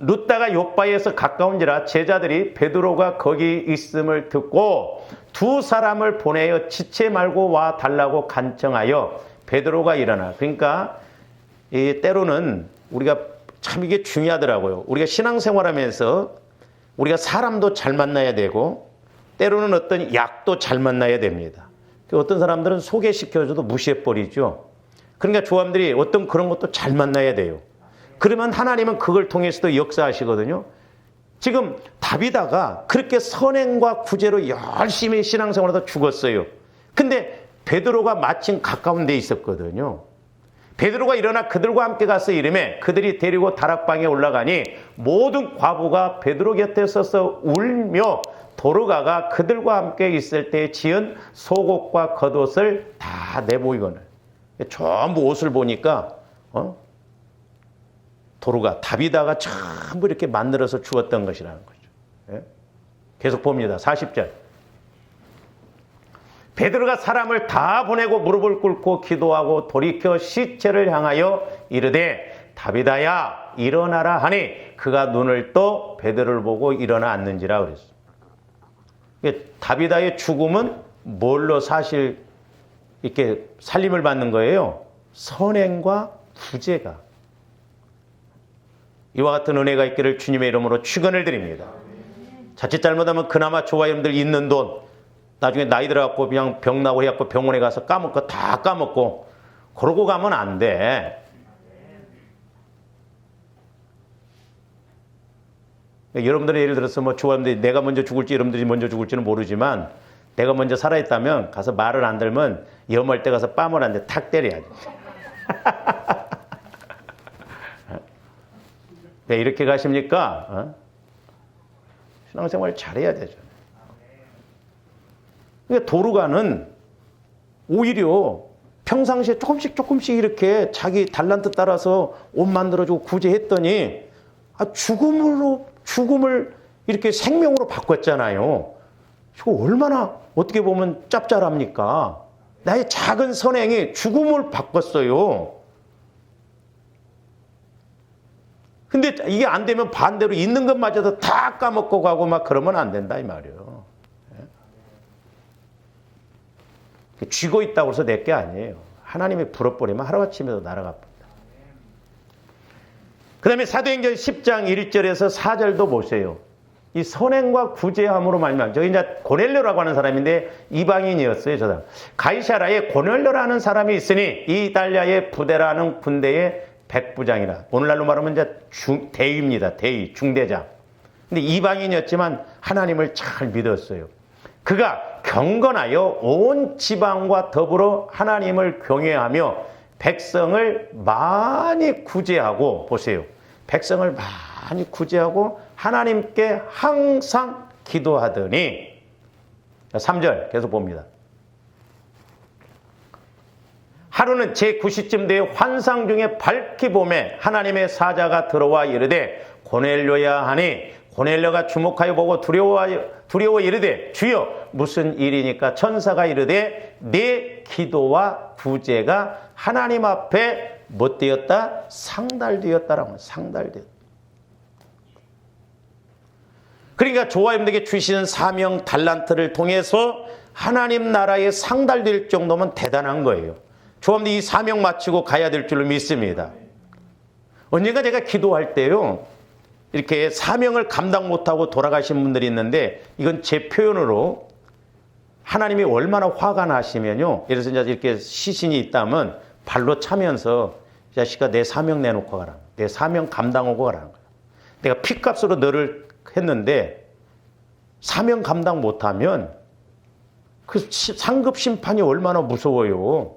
룻다가 요바에서 가까운지라 제자들이 베드로가 거기 있음을 듣고 두 사람을 보내어 지체 말고 와 달라고 간청하여 베드로가 일어나. 그러니까 때로는 우리가 참 이게 중요하더라고요. 우리가 신앙생활하면서 우리가 사람도 잘 만나야 되고 때로는 어떤 약도 잘 만나야 됩니다. 어떤 사람들은 소개시켜줘도 무시해버리죠. 그러니까 조함들이 어떤 그런 것도 잘 만나야 돼요. 그러면 하나님은 그걸 통해서도 역사하시거든요. 지금 다비다가 그렇게 선행과 구제로 열심히 신앙생활하다 죽었어요. 근데 베드로가 마침 가까운 데 있었거든요. 베드로가 일어나 그들과 함께 가서 이름에 그들이 데리고 다락방에 올라가니 모든 과부가 베드로 곁에 서서 울며 도르가가 그들과 함께 있을 때 지은 속옷과 겉옷을 다 내보이거늘. 전부 옷을 보니까 도르가 다비다가 전부 이렇게 만들어서 주었던 것이라는 거죠. 예? 계속 봅니다. 40절. 베드로가 사람을 다 보내고 무릎을 꿇고 기도하고 돌이켜 시체를 향하여 이르되 다비다야 일어나라 하니 그가 눈을 떠 베드로를 보고 일어나 앉는지라 그랬어요. 다비다의 죽음은 뭘로 사실 이렇게 살림을 받는 거예요? 선행과 구제가. 이와 같은 은혜가 있기를 주님의 이름으로 축원을 드립니다. 자칫 잘못하면 그나마 좋아 여러분들 있는 돈 나중에 나이 들어갖고 그냥 병 나고 해갖고 병원에 가서 까먹고 다 까먹고 그러고 가면 안 돼. 여러분들의 예를 들어서 뭐 좋아하는데 내가 먼저 죽을지 여러분들이 먼저 죽을지는 모르지만 내가 먼저 살아있다면 가서 말을 안 들면 염할 때 가서 뺨을 한 대 탁 때려야지. 왜 이렇게 가십니까? 신앙생활 잘해야 되죠. 그러니까 도루가는 오히려 평상시에 조금씩 이렇게 자기 달란트 따라서 옷 만들어주고 구제했더니 죽음을 이렇게 생명으로 바꿨잖아요. 이거 얼마나 어떻게 보면 짭짤합니까? 나의 작은 선행이 죽음을 바꿨어요. 근데 이게 안 되면 반대로 있는 것마저도 다 까먹고 가고 막 그러면 안 된다 이 말이에요. 쥐고 있다고 해서 내 게 아니에요. 하나님이 불어버리면 하루아침에도 날아갑니다. 그 다음에 사도행전 10장 1절에서 4절도 보세요. 이 선행과 구제함으로 말미암아 저기 이제 고넬료라고 하는 사람인데 이방인이었어요. 저 사람. 가이사라에 고넬료라는 사람이 있으니 이달리아의 부대라는 군대의 백부장이라. 오늘날로 말하면 이제 대위입니다. 대위, 중대장. 근데 이방인이었지만 하나님을 잘 믿었어요. 그가 경건하여 온 지방과 더불어 하나님을 경외하며 백성을 많이 구제하고 보세요. 백성을 많이 구제하고 하나님께 항상 기도하더니 3절 계속 봅니다. 하루는 제9시쯤 되어 환상 중에 밝히 봄에 하나님의 사자가 들어와 이르되 고넬료야 하니 고넬료가 주목하여 보고 두려워 이르되 주여 무슨 일이니까 천사가 이르되 내 기도와 구제가 하나님 앞에 못 되었다? 상달되었다라고 상달되었다. 그러니까 조화임에게 주시는 사명 달란트를 통해서 하나님 나라에 상달될 정도면 대단한 거예요. 조화임도 이 사명 마치고 가야 될 줄로 믿습니다. 언젠가 제가 기도할 때요. 이렇게 사명을 감당 못하고 돌아가신 분들이 있는데 이건 제 표현으로 하나님이 얼마나 화가 나시면요. 예를 들어서 이제 이렇게 시신이 있다면 발로 차면서 이 자식아 내 사명 내놓고 가라. 내 사명 감당하고 가라는 거야. 내가 피값으로 너를 했는데 사명 감당 못하면 그 상급 심판이 얼마나 무서워요.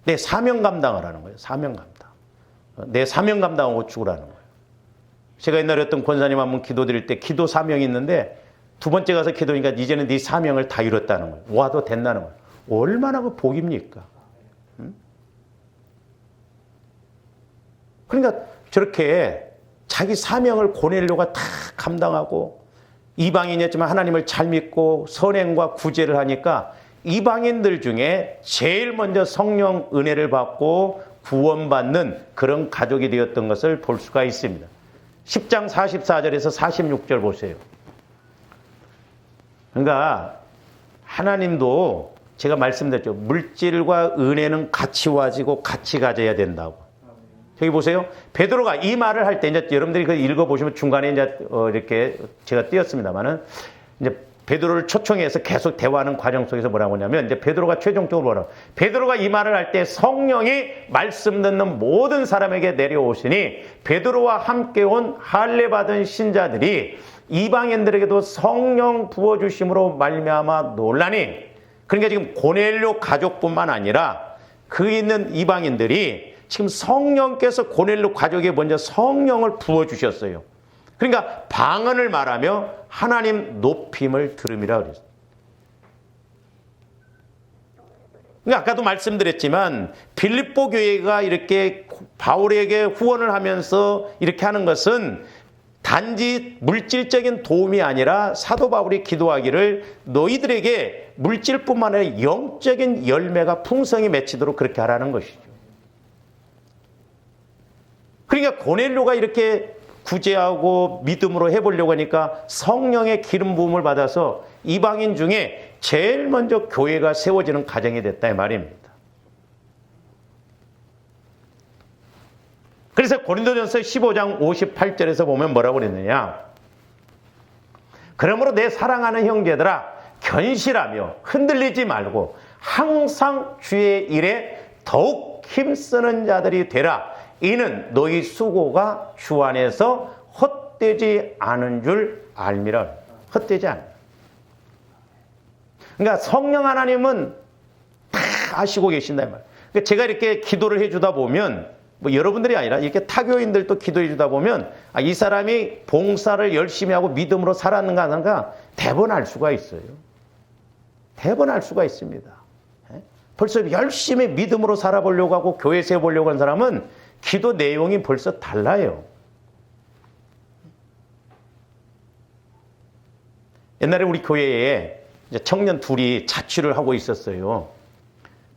내 사명 감당을 하는 거예요. 사명 감당. 내 사명 감당하고 죽으라는 거예요. 제가 옛날에 어떤 권사님 한번 기도드릴 때 기도 사명이 있는데 두 번째 가서 기도니까 이제는 네 사명을 다 이뤘다는 거예요. 와도 된다는 거예요. 얼마나 그 복입니까? 응? 그러니까 저렇게 자기 사명을 고넬료가 다 감당하고 이방인이었지만 하나님을 잘 믿고 선행과 구제를 하니까 이방인들 중에 제일 먼저 성령 은혜를 받고 구원받는 그런 가족이 되었던 것을 볼 수가 있습니다. 10장 44절에서 46절 보세요. 그러니까 하나님도 제가 말씀드렸죠. 물질과 은혜는 같이 와지고 같이 가져야 된다고. 저기 보세요. 베드로가 이 말을 할 때 이제 여러분들이 그 읽어보시면 중간에 이제 이렇게 제가 띄었습니다만은 이제 베드로를 초청해서 계속 대화하는 과정 속에서 뭐라고 하냐면 이제 베드로가 최종적으로 뭐라고 베드로가 이 말을 할 때 성령이 말씀 듣는 모든 사람에게 내려오시니 베드로와 함께 온 할례 받은 신자들이 이방인들에게도 성령 부어주심으로 말미암아 놀라니 그러니까 지금 고넬료 가족뿐만 아니라 그 있는 이방인들이 지금 성령께서 고넬료 가족에 먼저 성령을 부어주셨어요. 그러니까 방언을 말하며 하나님 높임을 들음이라 그랬어요. 그러니까 아까도 말씀드렸지만 빌립보 교회가 이렇게 바울에게 후원을 하면서 이렇게 하는 것은 단지 물질적인 도움이 아니라 사도 바울이 기도하기를 너희들에게 물질뿐만 아니라 영적인 열매가 풍성히 맺히도록 그렇게 하라는 것이죠. 그러니까 고넬료가 이렇게 구제하고 믿음으로 해보려고 하니까 성령의 기름 부음을 받아서 이방인 중에 제일 먼저 교회가 세워지는 가정이 됐다 이 말입니다. 그래서 고린도전서 15장 58절에서 보면 뭐라고 그랬느냐. 그러므로 내 사랑하는 형제들아 견실하며 흔들리지 말고 항상 주의 일에 더욱 힘쓰는 자들이 되라. 이는 너희 수고가 주 안에서 헛되지 않은 줄 알미라. 헛되지 않아. 그러니까 성령 하나님은 다 아시고 계신다 이 말이에요. 그러니까 제가 이렇게 기도를 해주다 보면 뭐 여러분들이 아니라 이렇게 타교인들도 기도해 주다 보면 이 사람이 봉사를 열심히 하고 믿음으로 살았는가 안 하는가 대번 알 수가 있어요. 대번 알 수가 있습니다. 벌써 열심히 믿음으로 살아보려고 하고 교회 세워보려고 하는 사람은 기도 내용이 벌써 달라요. 옛날에 우리 교회에 이제 청년 둘이 자취를 하고 있었어요.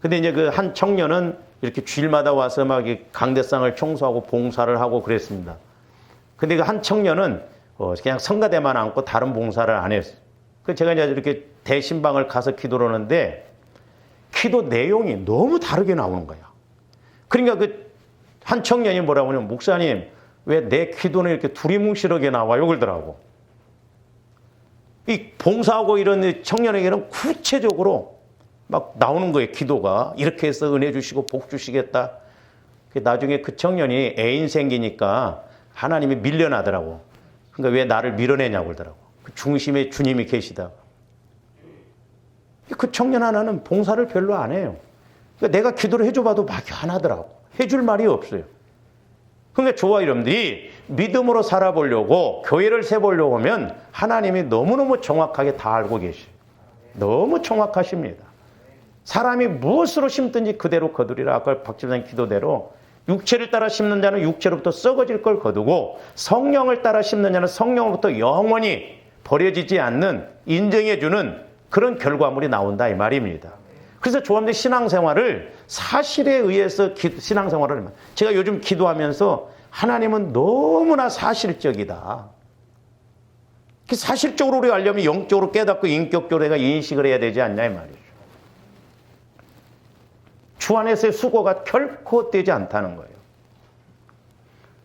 근데 이제 그 한 청년은 이렇게 주일마다 와서 막 강대상을 청소하고 봉사를 하고 그랬습니다. 근데 그 한 청년은 그냥 성가대만 안고 다른 봉사를 안 했어요. 그 제가 이제 이렇게 대신방을 가서 기도를 하는데 기도 내용이 너무 다르게 나오는 거야. 그러니까 그 한 청년이 뭐라고 하냐면 목사님 왜 내 기도는 이렇게 두리뭉실하게 나와요? 그러더라고. 이 봉사하고 이런 청년에게는 구체적으로 막 나오는 거예요. 기도가 이렇게 해서 은혜 주시고 복 주시겠다. 나중에 그 청년이 애인 생기니까 하나님이 밀려나더라고. 그러니까 왜 나를 밀어내냐고 그러더라고. 그 중심에 주님이 계시다고. 그 청년 하나는 봉사를 별로 안 해요. 그러니까 내가 기도를 해줘봐도 막이 안 하더라고. 해줄 말이 없어요. 그러니까 저와 여러분들이 믿음으로 살아보려고 교회를 세보려고 하면 하나님이 너무너무 정확하게 다 알고 계셔요. 너무 정확하십니다. 사람이 무엇으로 심든지 그대로 거두리라. 아까 박 집사님 기도대로 육체를 따라 심는 자는 육체로부터 썩어질 걸 거두고 성령을 따라 심는 자는 성령으로부터 영원히 버려지지 않는 인정해주는 그런 결과물이 나온다 이 말입니다. 그래서 조합대 신앙생활을 사실에 의해서 신앙생활을 합니다. 제가 요즘 기도하면서 하나님은 너무나 사실적이다. 사실적으로 우리가 알려면 영적으로 깨닫고 인격적으로 내가 인식을 해야 되지 않냐 이 말이죠. 주 안에서의 수고가 결코 되지 않다는 거예요.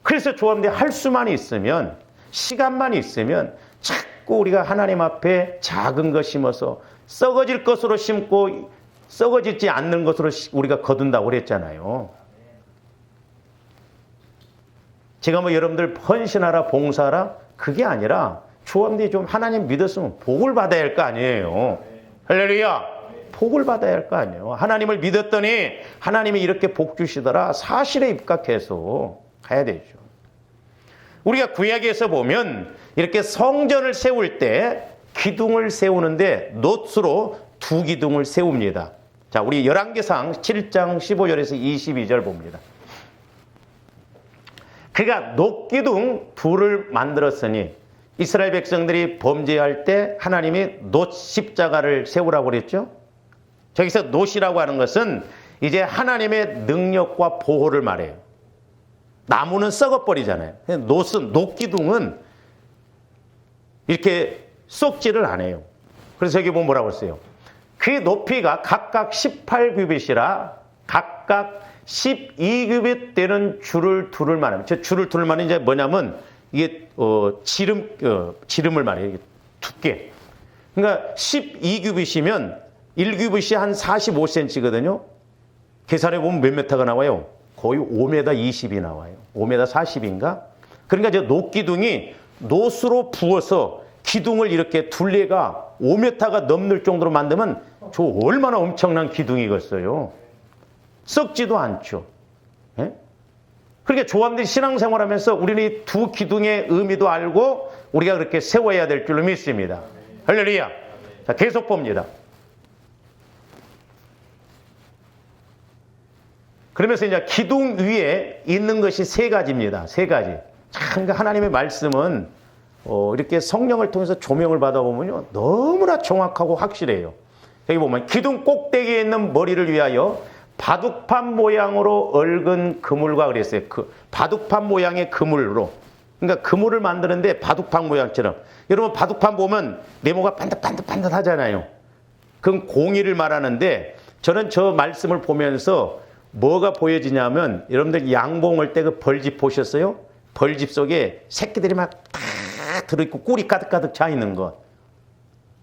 그래서 조합대 할 수만 있으면 시간만 있으면 자꾸 우리가 하나님 앞에 작은 것 심어서 썩어질 것으로 심고 썩어지지 않는 것으로 우리가 거둔다고 그랬잖아요. 제가 뭐 여러분들 헌신하라 봉사하라 그게 아니라 조합대 좀 하나님 믿었으면 복을 받아야 할 거 아니에요. 할렐루야. 복을 받아야 할 거 아니에요. 하나님을 믿었더니 하나님이 이렇게 복 주시더라. 사실에 입각해서 가야 되죠. 우리가 구약에서 보면 이렇게 성전을 세울 때 기둥을 세우는데 놋으로 두 기둥을 세웁니다. 자, 우리 열왕기상 7장 15절에서 22절 봅니다. 그가 놋기둥 둘을 만들었으니 이스라엘 백성들이 범죄할 때 하나님이 놋 십자가를 세우라고 그랬죠. 저기서 놋이라고 하는 것은 이제 하나님의 능력과 보호를 말해요. 나무는 썩어버리잖아요. 놋기둥은 이렇게 썩지를 않아요. 그래서 여기 보면 뭐라고 했어요? 그 높이가 각각 18규빗이라 각각 12규빗 되는 줄을 둘을 말합니다. 저 줄을 둘을 말하는 이제 뭐냐면 이게 지름을 말해요. 두께. 그러니까 12규빗이면 1규빗이 한 45cm거든요. 계산해 보면 몇 메타가 나와요? 거의 5m 20이 나와요. 5m 40인가? 그러니까 저 놋기둥이 놋으로 부어서 기둥을 이렇게 둘레가 5m가 넘는 정도로 만들면 저 얼마나 엄청난 기둥이겠어요. 썩지도 않죠. 예? 그러니까 조합들이 신앙생활하면서 우리는 이 두 기둥의 의미도 알고 우리가 그렇게 세워야 될 줄로 믿습니다. 할렐루야. 자, 계속 봅니다. 그러면서 이제 기둥 위에 있는 것이 세 가지입니다. 세 가지. 참 하나님의 말씀은 이렇게 성령을 통해서 조명을 받아보면요 너무나 정확하고 확실해요. 여기 보면 기둥 꼭대기에 있는 머리를 위하여 바둑판 모양으로 얽은 그물과 그랬어요. 그 바둑판 모양의 그물로. 그러니까 그물을 만드는데 바둑판 모양처럼. 여러분 바둑판 보면 네모가 반듯반듯 하잖아요. 그건 공의를 말하는데 저는 저 말씀을 보면서 뭐가 보여지냐면 여러분들 양봉을 때 그 벌집 보셨어요? 벌집 속에 새끼들이 막 다 들어있고 꿀이 가득가득 차 있는 것.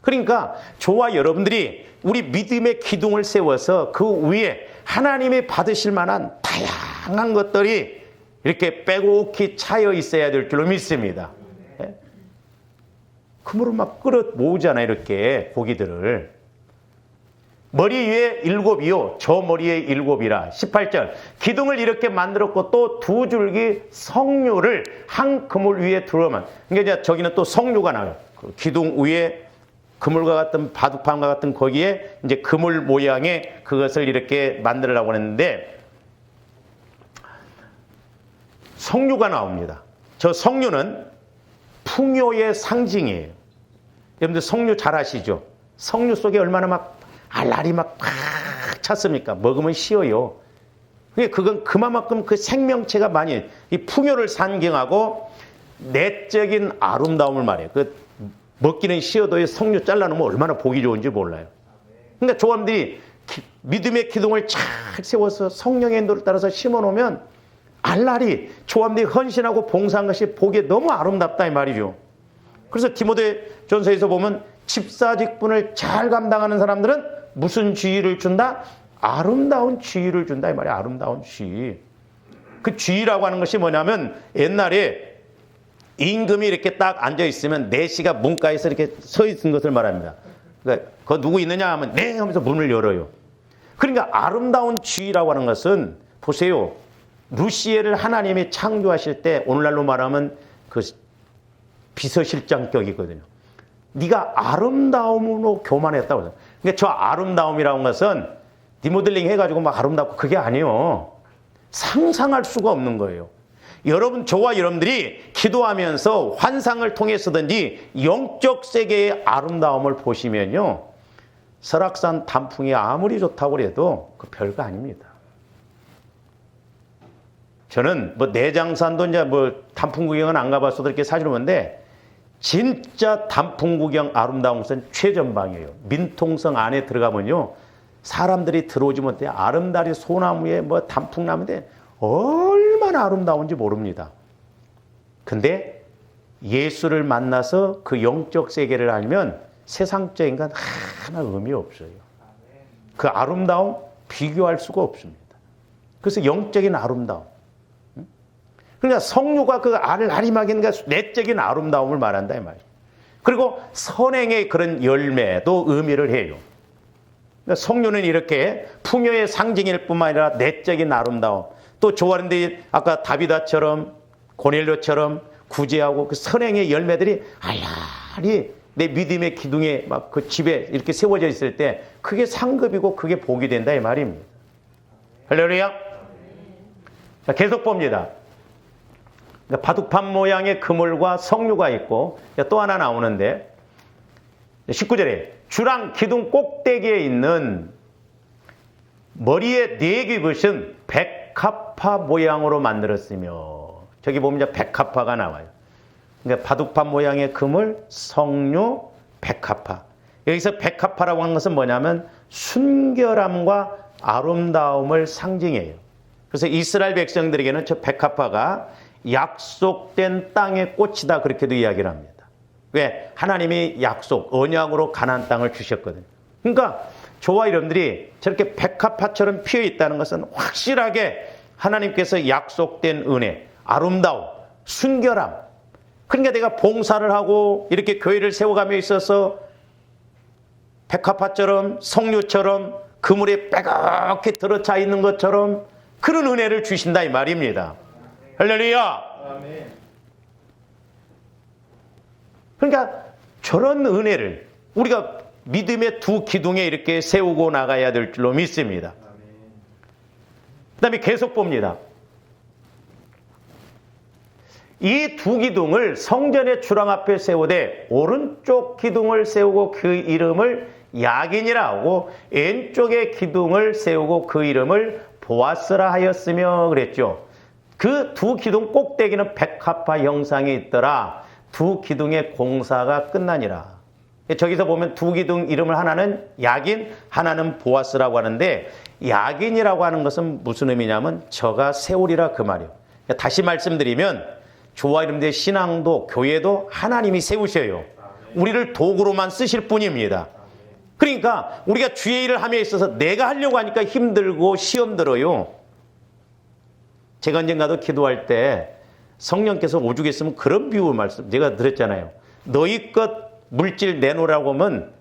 그러니까 저와 여러분들이 우리 믿음의 기둥을 세워서 그 위에 하나님이 받으실 만한 다양한 것들이 이렇게 빼곡히 차여 있어야 될 줄로 믿습니다. 그물을 막 끌어 모으잖아요. 이렇게 고기들을. 머리 위에 7이요. 저 머리에 7이라. 18절. 기둥을 이렇게 만들었고 또 2줄기 석류를 한 그물 위에 두르면. 그러니까 이제 저기는 또 석류가 나요. 그 기둥 위에 그물과 같은 바둑판과 같은 거기에 이제 그물 모양의 그것을 이렇게 만들으라고 했는데 석류가 나옵니다. 저 석류는 풍요의 상징이에요. 여러분들 석류 잘 아시죠? 석류 속에 얼마나 막 알알이 막 팍 찼습니까? 먹으면 쉬어요. 그건 그만큼 그 생명체가 많이 이 풍요를 상징하고 내적인 아름다움을 말해요. 그 먹기는 쉬어도 석류 잘라놓으면 얼마나 보기 좋은지 몰라요. 그러니까 조감들이 믿음의 기둥을 잘 세워서 성령의 인도를 따라서 심어놓으면 알알이 조감들이 헌신하고 봉사한 것이 보기에 너무 아름답다 이 말이죠. 그래서 디모데전서에서 보면 집사직분을 잘 감당하는 사람들은 무슨 지위를 준다? 아름다운 지위를 준다 이 말이야. 아름다운 지위. 그 지위라고 하는 것이 뭐냐면 옛날에 임금이 이렇게 딱 앉아 있으면 내시가 문가에서 이렇게 서 있는 것을 말합니다. 그러니까 그 누구 있느냐 하면 네 하면서 문을 열어요. 그러니까 아름다운 지위라고 하는 것은 보세요. 루시엘을 하나님이 창조하실 때 오늘날로 말하면 그 비서실장격이거든요. 네가 아름다움으로 교만했다고 해요. 그러니까 저 아름다움이라는 것은 리모델링 해가지고 막 아름답고 그게 아니에요. 상상할 수가 없는 거예요. 여러분, 저와 여러분들이 기도하면서 환상을 통해서든지 영적 세계의 아름다움을 보시면요. 설악산 단풍이 아무리 좋다고 해도 그 별거 아닙니다. 저는 뭐 내장산도 이제 뭐 단풍 구경은 안 가봤어도 이렇게 사진을 보는데 진짜 단풍 구경 아름다운 곳은 최전방이에요. 민통성 안에 들어가면요. 사람들이 들어오지 못해 아름다리 소나무에 뭐 단풍나무인데 얼마나 아름다운지 모릅니다. 근데 예수를 만나서 그 영적 세계를 알면 세상적인 건 하나 의미 없어요. 그 아름다움 비교할 수가 없습니다. 그래서 영적인 아름다움. 그러니까 성류가 그 아름다움인가 내적인 아름다움을 말한다 이 말이에요. 그리고 선행의 그런 열매도 의미를 해요. 그러니까 성류는 이렇게 풍요의 상징일 뿐만 아니라 내적인 아름다움. 또 좋아하는데 아까 다비다처럼 고넬료처럼 구제하고 그 선행의 열매들이 알알이 내 믿음의 기둥에 막 그 집에 이렇게 세워져 있을 때 그게 상급이고 그게 복이 된다 이 말입니다. 할렐루야. 자, 계속 봅니다. 그러니까 바둑판 모양의 그물과 석류가 있고 또 하나 나오는데 19절에 주랑 기둥 꼭대기에 있는 머리에 4개 것은 백합화 모양으로 만들었으며 저기 보면 이제 백합화가 나와요. 그러니까 바둑판 모양의 그물, 석류, 백합화. 여기서 백합화라고 하는 것은 뭐냐면 순결함과 아름다움을 상징해요. 그래서 이스라엘 백성들에게는 저 백합화가 약속된 땅의 꽃이다 그렇게도 이야기를 합니다. 왜? 하나님이 약속, 언약으로 가나안 땅을 주셨거든요. 그러니까 저와 여러분들이 저렇게 백합화처럼 피어 있다는 것은 확실하게 하나님께서 약속된 은혜, 아름다움, 순결함. 그러니까 내가 봉사를 하고 이렇게 교회를 세워가며 있어서 백합화처럼 석류처럼 그물에 빼곡히 들어차 있는 것처럼 그런 은혜를 주신다 이 말입니다. 할렐루야. 그러니까 저런 은혜를 우리가 믿음의 두 기둥에 이렇게 세우고 나가야 될 줄로 믿습니다. 그 다음에 계속 봅니다. 이 두 기둥을 성전의 주랑 앞에 세우되 오른쪽 기둥을 세우고 그 이름을 야긴이라 하고 왼쪽의 기둥을 세우고 그 이름을 보아스라 하였으며 그랬죠. 그 두 기둥 꼭대기는 백합화 형상이 있더라. 두 기둥의 공사가 끝나니라. 저기서 보면 두 기둥 이름을 하나는 야긴, 하나는 보아스라고 하는데 야긴이라고 하는 것은 무슨 의미냐면 저가 세우리라 그 말이에요. 다시 말씀드리면 주와 이름의 신앙도 교회도 하나님이 세우셔요. 우리를 도구로만 쓰실 뿐입니다. 그러니까 우리가 주의 일을 함에 있어서 내가 하려고 하니까 힘들고 시험 들어요. 제가 언젠가도 기도할 때 성령께서 오죽했으면 그런 비유 말씀 제가 드렸잖아요. 너희 것 물질 내놓으라고 하면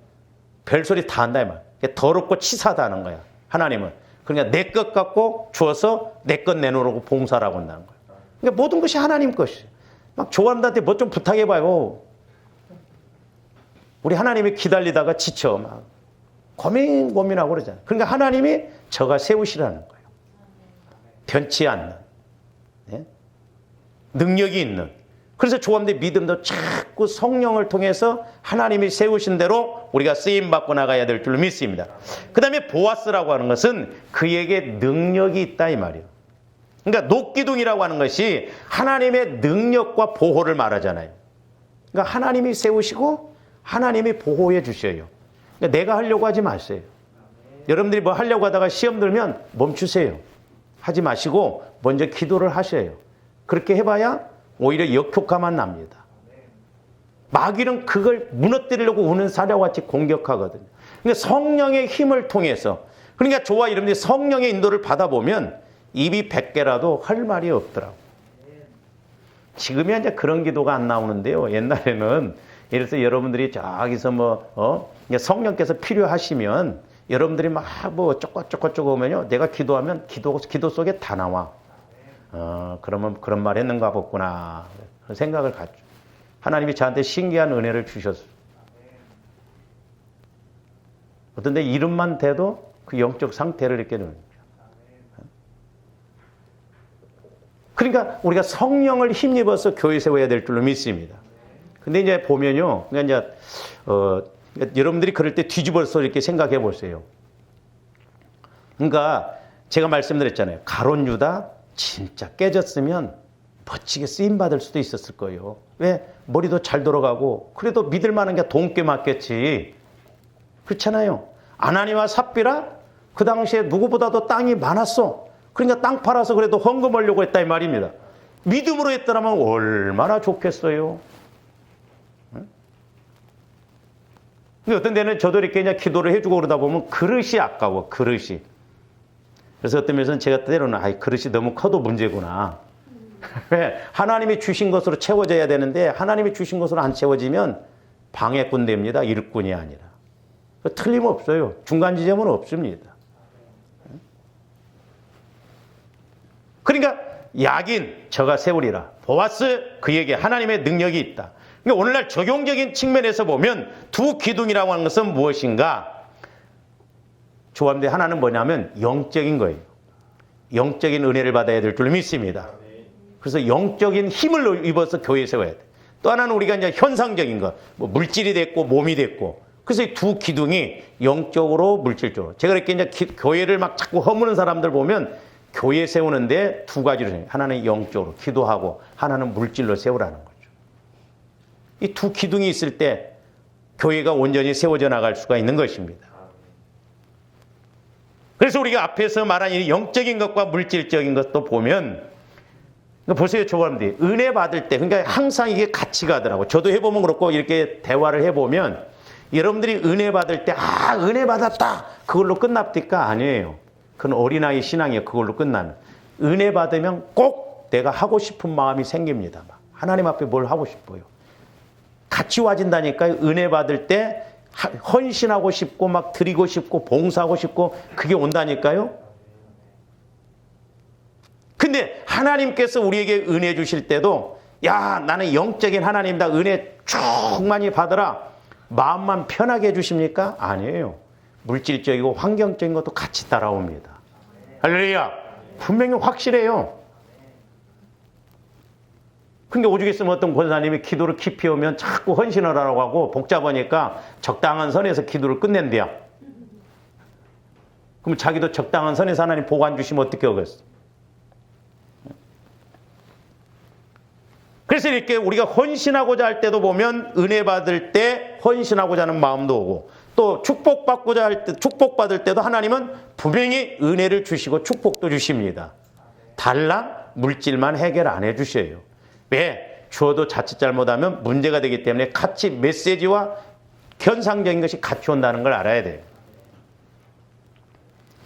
별소리 다 한다 이 말. 더럽고 치사하다는 거야. 하나님은. 그러니까 내 것 갖고 주어서 내 것 내놓으라고 봉사라고 한다는 거야. 그러니까 모든 것이 하나님 것이에요. 막 조한다한테 뭐 좀 부탁해봐요. 우리 하나님이 기다리다가 지쳐 막 고민하고 그러잖아요. 그러니까 하나님이 저가 세우시라는 거예요. 변치 않는 능력이 있는. 그래서 조함대 믿음도 자꾸 성령을 통해서 하나님이 세우신 대로 우리가 쓰임받고 나가야 될 줄로 믿습니다. 그 다음에 보아스라고 하는 것은 그에게 능력이 있다 이 말이에요. 그러니까 녹기둥이라고 하는 것이 하나님의 능력과 보호를 말하잖아요. 그러니까 하나님이 세우시고 하나님이 보호해 주셔요. 그러니까 내가 하려고 하지 마세요. 여러분들이 뭐 하려고 하다가 시험 들면 멈추세요. 하지 마시고 먼저 기도를 하셔요. 그렇게 해봐야 오히려 역효과만 납니다. 마귀는 그걸 무너뜨리려고 우는 사자와 같이 공격하거든요. 그러니까 성령의 힘을 통해서 그러니까 저와 여러분들이 성령의 인도를 받아보면 입이 100개라도 할 말이 없더라고요. 지금이야 이제 그런 기도가 안 나오는데요. 옛날에는 예를 들어서 여러분들이 저기서 성령께서 필요하시면 여러분들이 막 뭐 쪼꼬쪼꼬 오면요. 내가 기도하면 기도 속에 다 나와. 그러면 그런 말 했는가 보구나. 그런 생각을 갖죠. 하나님이 저한테 신기한 은혜를 주셨어요. 어떤 데 이름만 대도 그 영적 상태를 이렇게 넣는 거죠. 그러니까 우리가 성령을 힘입어서 교회 세워야 될 줄로 믿습니다. 근데 이제 보면요. 그러니까 이제, 여러분들이 그럴 때 뒤집어서 이렇게 생각해 보세요. 그러니까 제가 말씀드렸잖아요. 가룟 유다 진짜 깨졌으면 멋지게 쓰임받을 수도 있었을 거예요. 왜? 머리도 잘 돌아가고 그래도 믿을 만한 게 돈꽤 맞겠지. 그렇잖아요. 아나니와 삽비라 그 당시에 누구보다도 땅이 많았어. 그러니까 땅 팔아서 그래도 헌금하려고 했다 이 말입니다. 믿음으로 했더라면 얼마나 좋겠어요. 근데 어떤 데는 저도 이렇게 그냥 기도를 해주고 그러다 보면 그릇이 아까워, 그릇이. 그래서 어떤 면에서는 제가 때로는 그릇이 너무 커도 문제구나. 왜? 하나님이 주신 것으로 채워져야 되는데 하나님이 주신 것으로 안 채워지면 방해꾼 됩니다. 일꾼이 아니라. 틀림없어요. 중간 지점은 없습니다. 그러니까 야긴 저가 세우리라. 보아스 그에게 하나님의 능력이 있다. 그러니까 오늘날 적용적인 측면에서 보면 두 기둥이라고 하는 것은 무엇인가? 조함대 하나는 뭐냐면 영적인 거예요. 영적인 은혜를 받아야 될 줄 믿습니다. 그래서 영적인 힘을 입어서 교회에 세워야 돼. 또 하나는 우리가 이제 현상적인 것, 뭐 물질이 됐고 몸이 됐고. 그래서 이 두 기둥이 영적으로 물질적으로. 제가 이렇게 이제 교회를 막 자꾸 허무는 사람들 보면 교회 세우는데 두 가지로 생겨요. 하나는 영적으로 기도하고 하나는 물질로 세우라는 거죠. 이 두 기둥이 있을 때 교회가 온전히 세워져 나갈 수가 있는 것입니다. 그래서 우리가 앞에서 말한 이 영적인 것과 물질적인 것도 보면 보세요, 조감들이 은혜 받을 때 그러니까 항상 이게 같이 가더라고. 저도 해보면 그렇고 이렇게 대화를 해보면 여러분들이 은혜 받을 때 은혜 받았다 그걸로 끝납니까? 아니에요. 그건 어린아이 신앙이에요. 그걸로 끝나면 은혜 받으면 꼭 내가 하고 싶은 마음이 생깁니다. 하나님 앞에 뭘 하고 싶어요. 같이 와진다니까요. 은혜 받을 때 헌신하고 싶고 막 드리고 싶고 봉사하고 싶고 그게 온다니까요. 근데 하나님께서 우리에게 은혜 주실 때도 야 나는 영적인 하나님이다. 은혜 충만히 받으라. 마음만 편하게 해주십니까? 아니에요. 물질적이고 환경적인 것도 같이 따라옵니다. 할렐루야. 분명히 확실해요. 그러니까 오죽했으면 어떤 권사님이 기도를 깊이 오면 자꾸 헌신을 하라고 하고 복잡하니까 적당한 선에서 기도를 끝낸대요. 그럼 자기도 적당한 선에서 하나님 복 안 주시면 어떻게 하겠어? 그래서 이렇게 우리가 헌신하고자 할 때도 보면 은혜 받을 때 위해 헌신하고자 하는 마음도 오고, 또 축복받고자 할 때, 축복받을 때도 하나님은 분명히 은혜를 주시고 축복도 주십니다. 달랑 물질만 해결 안 해주셔요. 왜? 주어도 자칫 잘못하면 문제가 되기 때문에 같이 메시지와 현상적인 것이 같이 온다는 걸 알아야 돼요.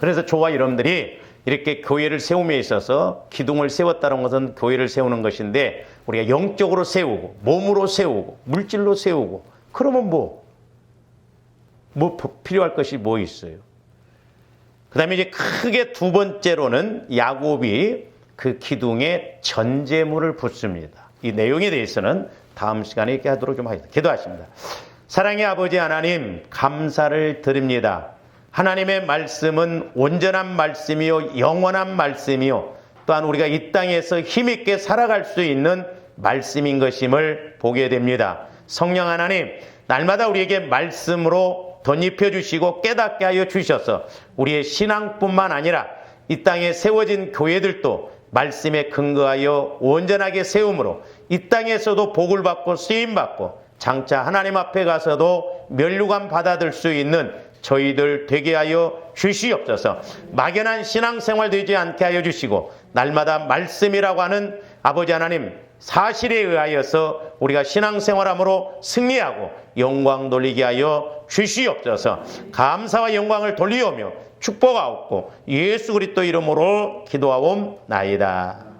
그래서 저와 여러분들이 이렇게 교회를 세움에 있어서 기둥을 세웠다는 것은 교회를 세우는 것인데, 우리가 영적으로 세우고 몸으로 세우고 물질로 세우고, 그러면 뭐 필요할 것이 뭐 있어요? 그 다음에 이제 크게 두 번째로는 야곱이 그 기둥에 전제물을 붓습니다. 이 내용에 대해서는 다음 시간에 이렇게 하도록 좀 하겠습니다. 기도하십니다. 사랑의 아버지 하나님, 감사를 드립니다. 하나님의 말씀은 온전한 말씀이요 영원한 말씀이요 또한 우리가 이 땅에서 힘있게 살아갈 수 있는 말씀인 것임을 보게 됩니다. 성령 하나님, 날마다 우리에게 말씀으로 덧입혀 주시고 깨닫게 하여 주셔서 우리의 신앙뿐만 아니라 이 땅에 세워진 교회들도 말씀에 근거하여 온전하게 세움으로 이 땅에서도 복을 받고 쓰임받고 장차 하나님 앞에 가서도 면류관 받아들 수 있는 저희들 되게 하여 주시옵소서. 막연한 신앙생활 되지 않게 하여 주시고, 날마다 말씀이라고 하는 아버지 하나님 사실에 의하여서 우리가 신앙생활함으로 승리하고 영광 돌리게 하여 주시옵소서. 감사와 영광을 돌리오며 축복하옵고 예수 그리스도 이름으로 기도하옵나이다.